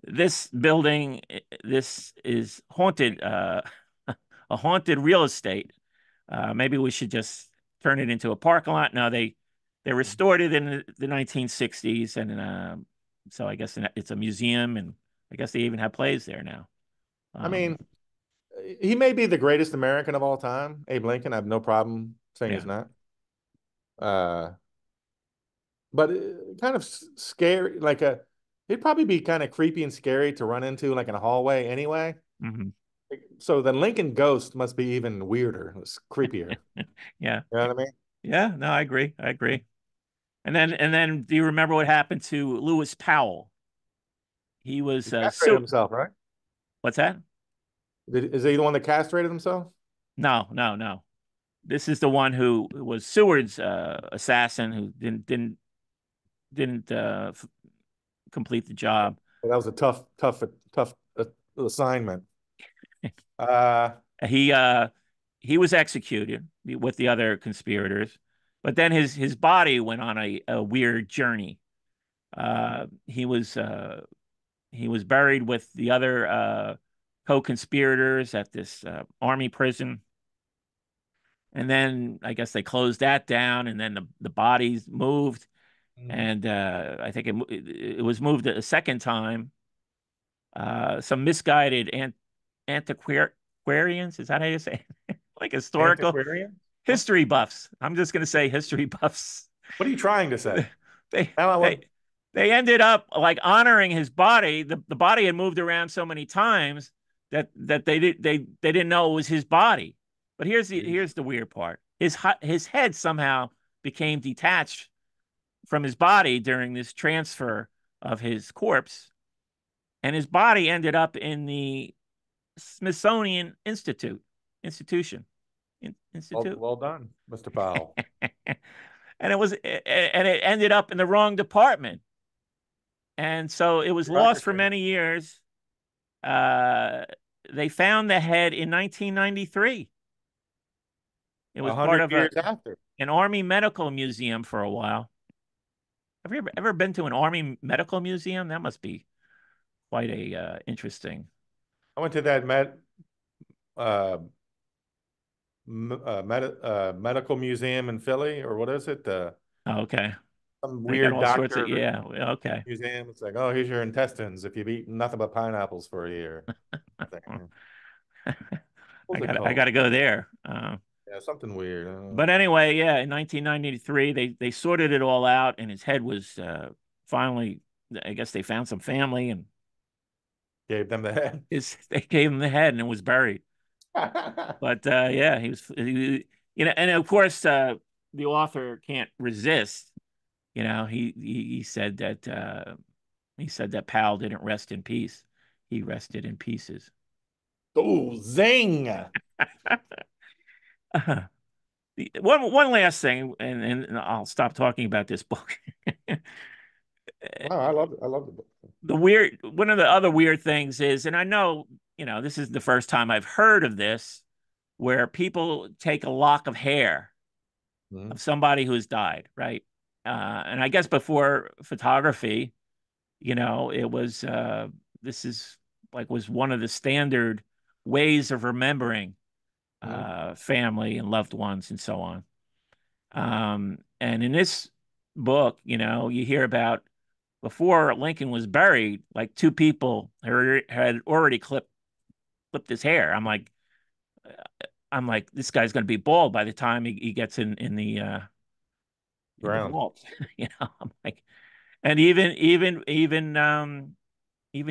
this building, this is haunted, a haunted real estate. Maybe we should just turn it into a parking lot. No, they restored it in the 1960s, and so I guess it's a museum, and I guess they even have plays there now. I Um, mean, he may be the greatest American of all time, Abe Lincoln. I have no problem saying yeah. he's not. Uh, but kind of scary, like it'd probably be kind of creepy and scary to run into like in a hallway anyway. Hmm. So the Lincoln ghost must be even weirder, it's creepier. Yeah. You know what I mean? Yeah. No, I agree. I agree. And then, do you remember what happened to Lewis Powell? He He was castrated himself, right? what's that? Is he the one that castrated himself? No, no, no. This is the one who was Seward's assassin who didn't complete the job. That was a tough assignment. Uh, He uh, he was executed with the other conspirators, but then his body went on a weird journey. He was buried with the other co-conspirators at this army prison, and then I guess they closed that down, and then the bodies moved, and I think it was moved a second time. Some misguided antiquarians, is that how you say it? Like historical antiquarian? What? history buffs. I'm just going to say history buffs. What are you trying to say? They Now I they want. they ended up like honoring his body. The body had moved around so many times that they didn't know it was his body. But here's the weird part. His head somehow became detached from his body during this transfer of his corpse, and his body ended up in the Smithsonian Well, Institute. well done, Mr. Powell. And it ended up in the wrong department. And so it was lost for Bureaucracy. many years. Uh, they found the head in 1993. It was A part hundred of years after. an Army medical museum for a while. Have you ever been to an Army medical museum? That must be quite a interesting. I went to that uh, medical museum in Philly, or what is it? Oh, okay. Some They got weird all sorts of, doctor yeah. Okay. museum. It's like, oh, here's your intestines if you've eaten nothing but pineapples for a year. I think, what was it I got called? to go there. Yeah, something weird. But anyway, yeah, in 1993, they sorted it all out, and his head was finally. I guess they found some family, and Gave them the head. his they gave him the head, and it was buried. But yeah, and of course, the author can't resist. He he said that Powell didn't rest in peace; he rested in pieces. Oh, zing! One last thing, and I'll stop talking about this book. Wow, I love it. I love the book. One of the other weird things is, and I know, this is the first time I've heard of this, where people take a lock of hair Mhm. of somebody who's died, right? And I guess before photography, it was this is like was one of the standard ways of remembering Mhm. family and loved ones and so on. And in this book, you hear about before Lincoln was buried, like two people had already clipped his hair. I'm like, this guy's going to be bald by the time he gets in the Ground. vault. I'm like, And even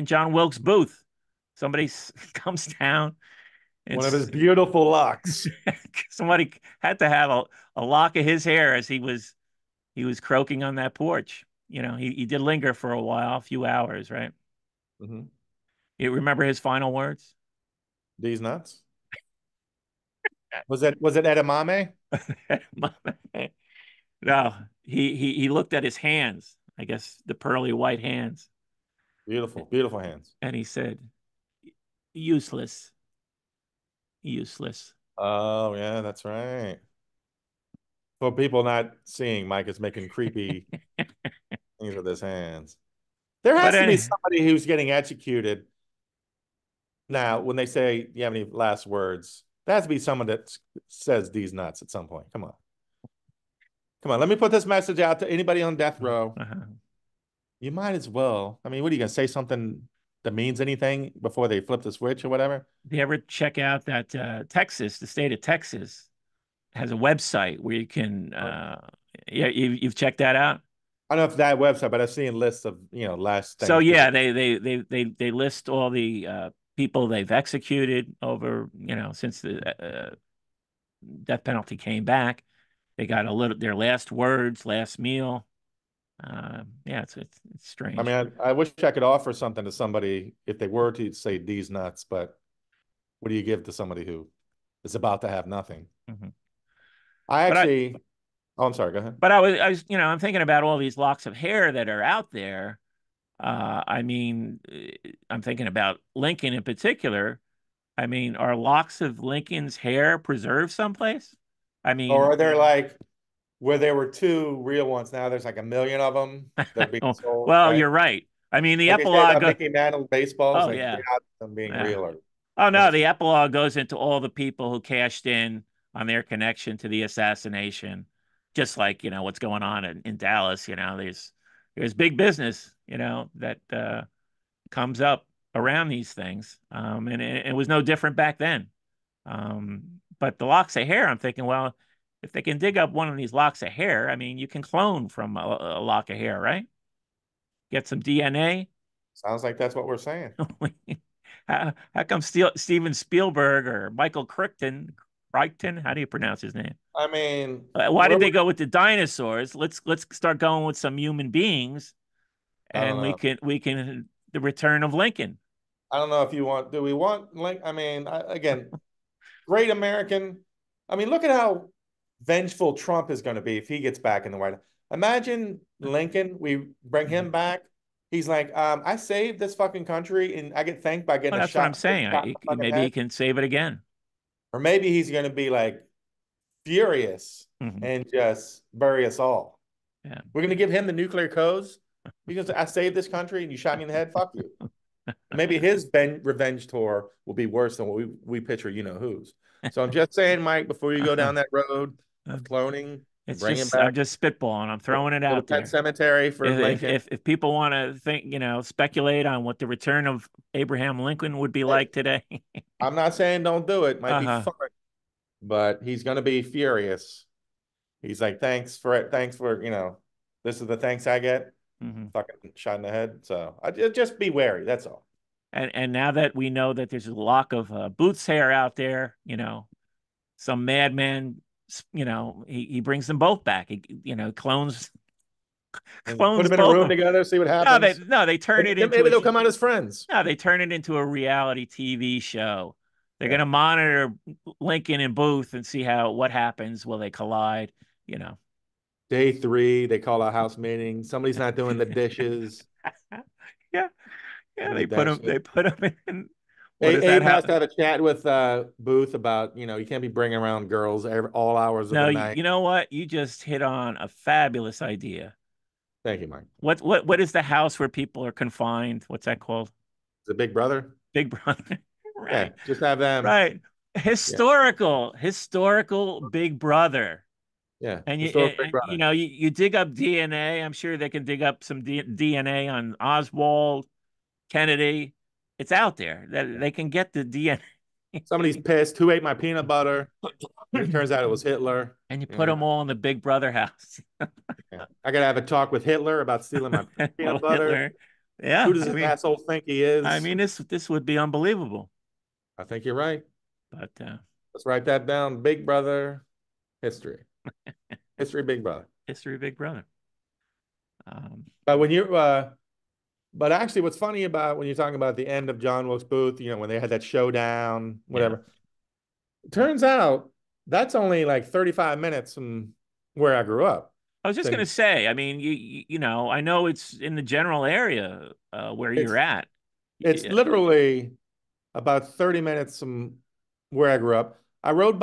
John Wilkes Booth, somebody comes down and One of his beautiful locks. somebody had to have a lock of his hair as he was croaking on that porch. He did linger for a while, a few hours, right? Hmm. You remember his final words? These nuts. Was it edamame? No, he looked at his hands, I guess the pearly white hands, Beautiful, beautiful hands. and he said, "Useless, useless." Oh yeah, that's right. For people not seeing, Mike is making creepy things with his hands. There But has to be somebody who's getting executed now. When they say, "Do you have any last words?" There has to be someone that says these nuts at some point. Come on, come on. Let me put this message out to anybody on death row. uh, You might as well. I mean, what are you gonna say something that means anything before they flip the switch or whatever? do you ever check out that Texas, the state of Texas, has a website where you can, yeah, you've checked that out? I don't know if that website, but I've seen lists of last So things yeah, people. they list all the people they've executed over, since the death penalty came back. They got a little their last words, last meal. Yeah, it's I strange. mean, I wish I could offer something to somebody if they were to say these nuts, but what do you give to somebody who is about to have nothing? Mhm. I But I actually, oh, I'm sorry, go ahead. but I was I'm thinking about all these locks of hair that are out there. I mean, I'm thinking about Lincoln in particular. I mean, are locks of Lincoln's hair preserved someplace? I Or mean, are there like where there were two real ones, now there's like a million of them that are being oh, sold, well, right? you're right. I mean, the Like they say epilogue. about Mickey Mantle baseballs, Oh like yeah, doubt them being yeah. real or Oh no, finished. the epilogue goes into all the people who cashed in on their connection to the assassination, just like what's going on in Dallas. There's big business, that comes up around these things, and it was no different back then. But the locks of hair, I'm thinking, well, if they can dig up one of these locks of hair, I mean, you can clone from a lock of hair, right? Get some DNA. Sounds like that's what we're saying. How come Steven Spielberg or Michael Crichton? How do you pronounce his name? I mean, Why did they go with the dinosaurs? Let's start going with some human beings, I don't and we know. can we can the return of Lincoln. I don't know if you want, do we want like, I mean, again, great American. I mean, look at how vengeful Trump is going to be if he gets back in the White House. Imagine Lincoln, we bring him back. He's like, I saved this fucking country and I get thanked by getting Well, a that's what shot, I'm saying. shot in the fucking Maybe he head. can save it again. Or maybe he's going to be like furious Hmm. and just bury us all. Yeah. We're going to give him the nuclear codes because I saved this country and you shot me in the head. Fuck you. Maybe his revenge tour will be worse than what we picture, you know who's. So I'm just saying, Mike, before you go down that road of cloning and It's bringing just I'm back just spitballing. I'm throwing it a little out pet there. cemetery for Lincoln. If people want to think, speculate on what the return of Abraham Lincoln would be Hey, like today. I'm not saying don't do it. Might be Uh-huh. fun, but he's going to be furious. He's like, thanks for it. Thanks for, this is the thanks I get. Hmm. Fucking shot in the head. So I just be wary. That's all. And now that we know that there's a lock of Booth's hair out there, some madman, he brings them both back. He clones And put clones them in a both of room them. together, see what No, they happens. no, they turn Maybe, it into maybe a they'll come out as friends. no, they turn it into a reality TV show. They're Yeah. gonna monitor Lincoln and Booth and see what happens. Will they collide? You know. Day three, they call a house meeting. Somebody's not doing the dishes. Yeah, I yeah. They need put that them. shit. They put them in. What is that? Abe How? has to have a chat with Booth about, you can't be bringing around girls all hours of the No, night. you know what? You just hit on a fabulous idea. Thank you, Mike. What is the house where people are confined? What's that called? The Big Brother? Big Brother. Yeah, Right. just have them. Right. Yeah, Historical Big Brother. yeah. And Historical Big Brother. you dig up DNA. I'm sure they can dig up some DNA on Oswald Kennedy. It's out there that Yeah. they can get the DNA. Somebody's pissed. Who ate my peanut butter? And it turns out it was Hitler. And you You put them know, all in the Big Brother house. yeah. I gotta have a talk with Hitler about stealing my Well, peanut butter. Hitler. Yeah, Who does this asshole think he I is? mean this would be unbelievable. I think you're right. But Let's write that down. Big Brother history. History, Big Brother. history of Big Brother. Um, But but actually, what's funny about when you're talking about the end of John Wilkes Booth, when they had that showdown, yeah. whatever, turns out that's only like 35 minutes from where I grew up. I was just gonna Then say, I mean, I know it's in the general area where you're it's at. it's Yeah. literally about 30 minutes from where I grew up. I drove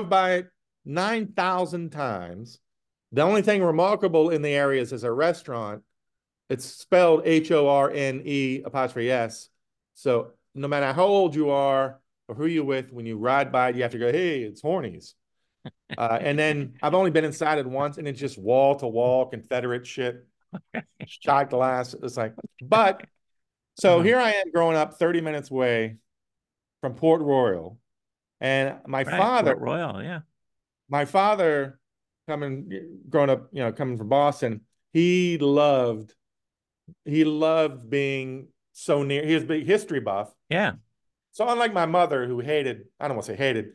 by it 9,000 times. The only thing remarkable in the area is a restaurant. It's spelled HORNE apostrophe S. So no matter how old you are or who you're with, when you ride by it, you have to go, hey, it's Hornies. And then I've only been inside it once, and it's just wall to wall Confederate shit, shot glass. It's like, but so Uh-huh. here I am growing up 30 minutes away from Port Royal. And Right, Port Royal, yeah. my father growing up, coming from Boston, he loved being so near. He was a big history buff. Yeah. So unlike my mother, who hated, I don't want to say hated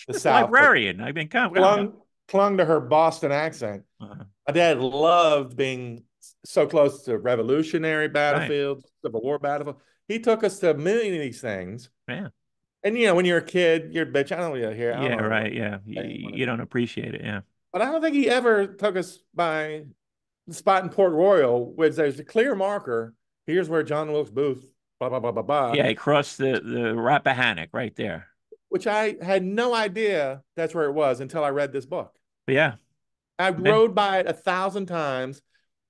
the South, but Librarian. I mean, come on. clung to her Boston accent. Uh-huh. My dad loved being so close to revolutionary Right. battlefields, Civil War battlefield. He took us to a million of these things. Yeah. And when you're a kid, you're a bitch. I don't really hear. I don't Yeah, know what. right. Yeah. You don't appreciate it. Yeah. But I don't think he ever took us by the spot in Port Royal, where there's a clear marker. Here's where John Wilkes Booth, blah blah blah blah blah. Yeah, he crossed the Rappahannock right there. Which I had no idea that's where it was until I read this book. But yeah. I Yeah. rode by it 1,000 times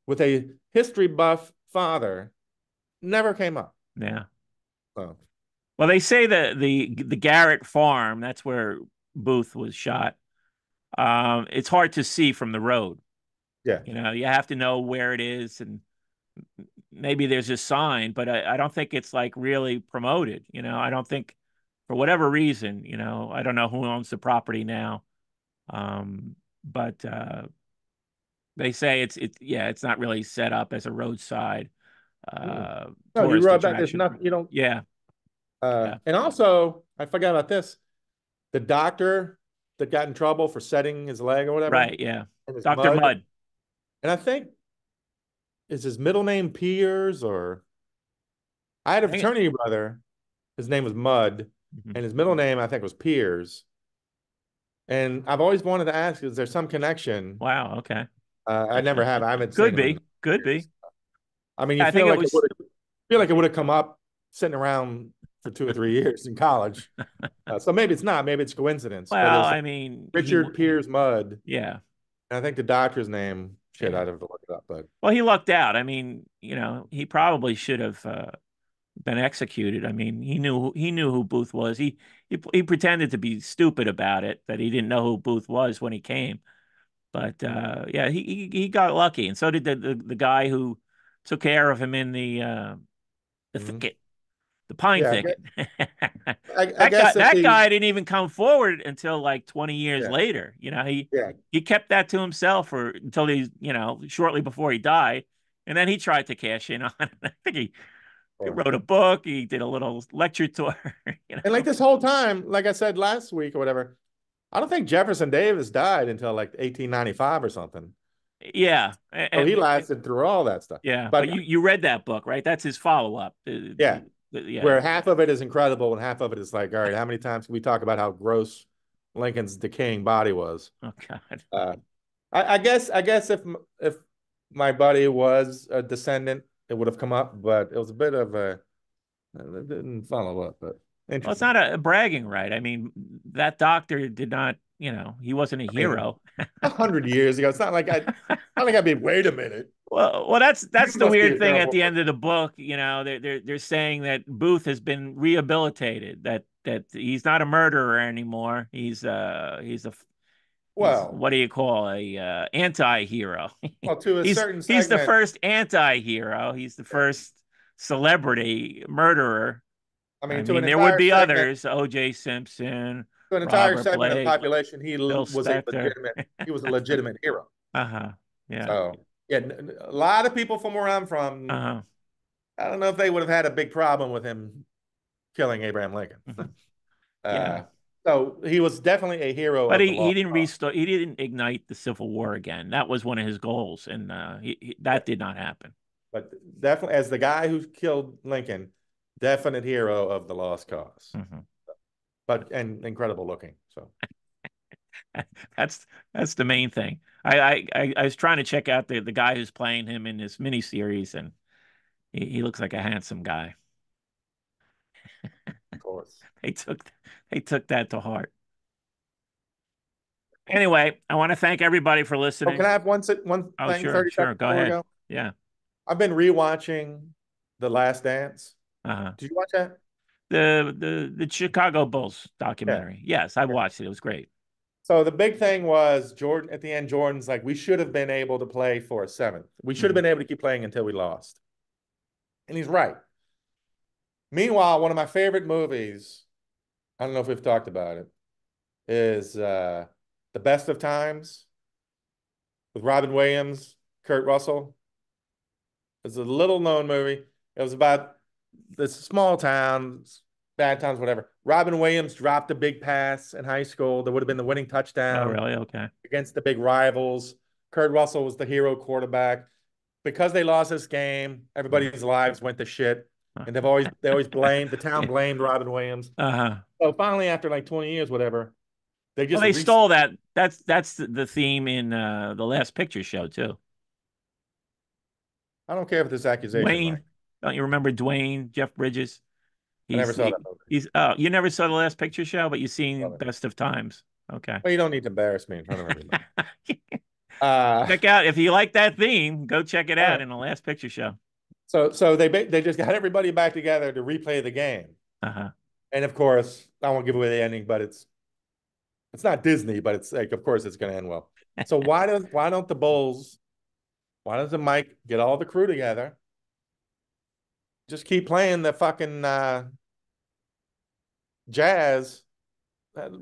with a history buff father. Never came up. Yeah. So Well, they say that the Garrett farm, that's where Booth was shot. It's hard to see from the road. yeah. You have to know where it is, and maybe there's a sign, but I don't think it's like really promoted. I don't think for whatever reason, I don't know who owns the property now. But they say it's not really set up as a roadside Mm. No, you tourist rode back. There's attraction. nothing. You don't. Yeah, yeah, And also, I forgot about this. The doctor that got in trouble for setting his leg or whatever, right, yeah. and his Dr. mud. Mudd. And I think is his middle name Piers, or I had a I think fraternity brother. His name was Mud, mhm. and his middle name I think was Piers. And I've always wanted to ask, is there some connection? Wow, okay. I never have. I haven't seen Could him in be, could be. years. I mean, you I think feel it like was. it would have come up sitting around for 2 or 3 years in college. So maybe it's not. Maybe it's coincidence. But it Well, was I mean, Richard Piers Mudd. yeah, And I think the doctor's name. Shit, yeah. I'd have to look it up. But Well, he lucked out. I mean, he probably should have been executed. I mean, he knew who Booth was. He pretended to be stupid about it, that he didn't know who Booth was when he came. But yeah, he got lucky, and so did the guy who took care of him in the mhm. thicket, the pine Yeah, thicket. I That guy guess if that he, guy didn't even come forward until like 20 years yeah, later. He yeah, he kept that to himself for until shortly before he died, and then he tried to cash in on it. I think he yeah. wrote a book. He did a little lecture tour. You And like know, this whole time, like I said last week or whatever, I don't think Jefferson Davis died until like 1895 or something. yeah, So he lasted through all that stuff. yeah. But But you read that book, right? That's his follow up. yeah, Yeah. where half of it is incredible and half of it is like, all right, how many times can we talk about how gross Lincoln's decaying body was? Oh God. Uh, I guess if my buddy was a descendant, it would have come up, but it was a bit of a it didn't follow up, but Well, it's interesting. not a bragging right. I mean, that doctor did not. He wasn't a I mean, hero. 100 years ago, it's not like I'd be. Wait a minute, Well, you that's the must be weird a thing at terrible the end person. of the book. They're saying that Booth has been rehabilitated. That he's not a murderer anymore. He's Well, what do you call a anti-hero? to a he's certain he's the segment, first anti-hero. He's the yeah, first celebrity murderer. I I mean, mean, there would be others, O.J. Simpson, to an entire Robert segment of the Blake, population, Bill Spector. he was a legitimate hero. Uh-huh. Yeah. So yeah, a lot of people from where I'm from, Uh-huh. I don't know if they would have had a big problem with him killing Abraham Lincoln. Mhm. Yeah. Uh, so he was definitely a hero But of the he lost didn't cause. restart, he didn't ignite the Civil War again. That was one of his goals, and Yeah, that did not happen. but definitely as the guy who killed Lincoln, definite hero of the lost cause. Mhm. But and incredible looking. So That's that's the main thing. I was trying to check out the guy who's playing him in this miniseries, and he looks like a handsome guy. of course. They took they took that to heart. Anyway, I want to thank everybody for Oh, can listening. I have one Oh, thing, sure, 30 sure. seconds Go before we ahead. go? Yeah. I've been rewatching The Last Dance. Uh-huh. Did you watch that? The Chicago Bulls Yeah. documentary. Yes, I Yeah. watched it. It was great. So the big thing was Jordan at the end, Jordan's like, we should have been able to play for a seventh. We should have Hmm. been able to keep playing until we lost. And he's right. Meanwhile, one of my favorite movies, I don't know if we've talked about it, is The Best of Times with Robin Williams, Kurt Russell. It's a little known movie. It was about this small town, bad times, whatever. Robin Williams dropped a big pass in high school that would have been the winning Oh, touchdown really? Okay. against the big rivals. Kurt Russell was the hero quarterback. Because they lost this game, everybody's lives went to shit. And they always blamed the town Yeah. blamed Robin Williams. Uh-huh. So finally, after like 20 years, whatever, they Well, just they reset. stole that. That's the theme in the Last Picture Show too. I don't care if this accusation, Mike. Dwayne, don't you remember Dwayne, Jeff Bridges? I never He's saw that movie. he's you never saw the Last Picture Show, but you've seen Well, Best of Times. Okay. you don't need to embarrass me in front of everybody. Uh, Check out if you like that theme, go check it all out right. in the Last Picture Show. So they just got everybody back together to replay the game. Uh-huh. And of course, I won't give away the ending, but it's not Disney, but it's like of course it's going to end well. So why don't the Bulls, why doesn't Mike get all the crew together? Just keep playing the fucking jazz,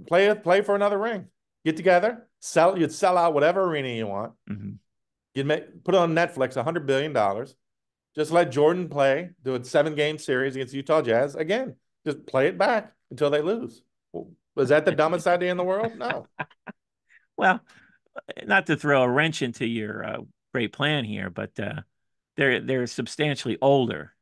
play for another ring. Get together, you'd sell out whatever arena you want. Hmm. Put it on Netflix, $100 billion. Just let Jordan play, do a 7-game series against Utah Jazz. Again, just play it back until they lose. Well, was that the dumbest idea in the world? No. Well, not to throw a wrench into your great plan here, but they're substantially older.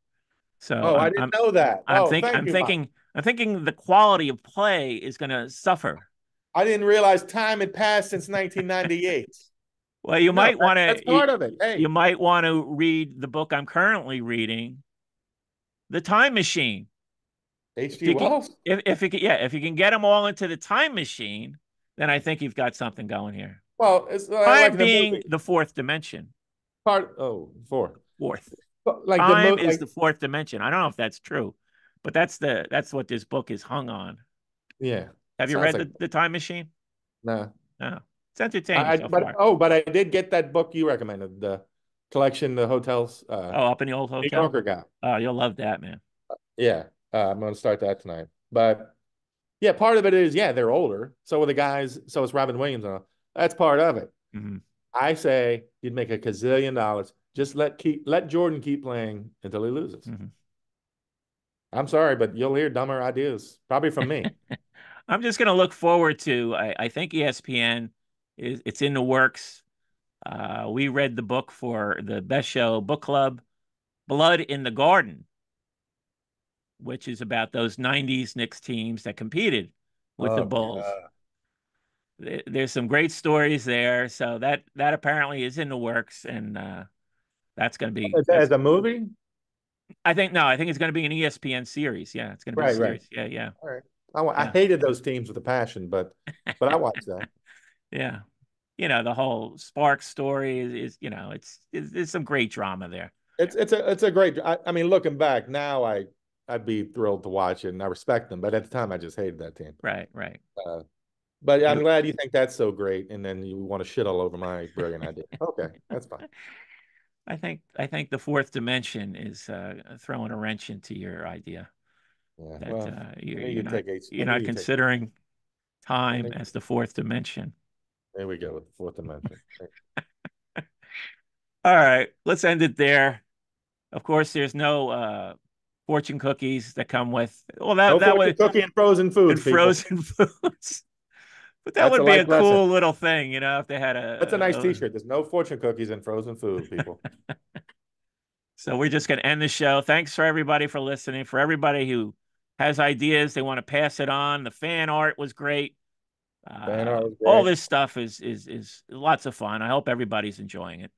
So Oh, I didn't know that. Oh, thank I'm you, Mike. thinking the quality of play is going to suffer. I didn't realize time had passed since 1998. Well, you No, might want that's to part of it. you Hey, might want to read the book I'm currently reading, The Time Machine. If H.G. you can, Wells. if you can get them all into the time machine, then I think you've got something going here. Well, it's Time like the being movie the fourth dimension. part. Oh, four. Fourth. Like the Time movie, is like the fourth dimension. I don't know if that's true, but that's what this book is hung on. yeah, Have you sounds read like the Time Machine? nah. No. It's entertaining so But far. but I did get that book you recommended, the collection, the hotels, Oh, up in the old New hotel? Yorker got. Oh, you'll love that, man. Yeah, I'm going to start that tonight. But yeah, part of it is yeah they're older, so are the guys. So it's Robin Williams. That's part of it. Hmm. I say you'd make a gazillion dollars. Just let Jordan keep playing until he loses. Hmm. I'm sorry, but you'll hear dumber ideas probably from me. I'm just going to look forward to. I think ESPN it's in the works. We read the book for the Best Show Book Club, Blood in the Garden, which is about those '90s Knicks teams that competed with the Oh Bulls. God. There's some great stories there, so that apparently is in the works, and that's going to be that's. As a movie? I think no, I think it's going to be an ESPN series. Yeah, it's going to be a Right. series. Yeah, yeah, All right. I yeah, hated those teams with a passion, but I watched that. yeah. The whole Sparks story is it's some great drama there. It's a great. I mean, looking back now, I'd be thrilled to watch it, and I respect them. But at the time, I just hated that team. Right, right. Uh, but I'm You, glad you think that's so great, and then you want to shit all over my brilliant idea. Okay, that's fine. I think the fourth dimension is throwing a wrench into your idea. Yeah. that Well, I knew you're you'd not take H. I you're knew not you'd take. considering I time knew. as the fourth dimension. There we go with the fourth dimension. All right, let's end it there. Of course, there's no fortune cookies that come with. Well, No that fortune would cookie and frozen and foods, people. frozen foods, but that That's a would be life a lesson. cool little thing, if they had That's a nice a. T-shirt. There's no fortune cookies and frozen food, people. So we're just going to end the show. Thanks for everybody for listening. For everybody who has ideas, they want to pass it on. The fan art was great. Fan art was All great. this stuff is lots of fun. I hope everybody's enjoying it.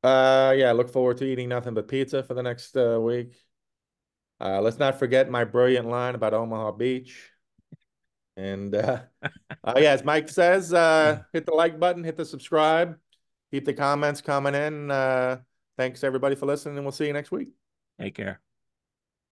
Yeah, look forward to eating nothing but pizza for the next week. Let's not forget my brilliant line about Omaha Beach. And yeah, as Mike says, hit the like button, hit the subscribe, keep the comments coming in. Thanks everybody for listening, and we'll see you next week. Take care.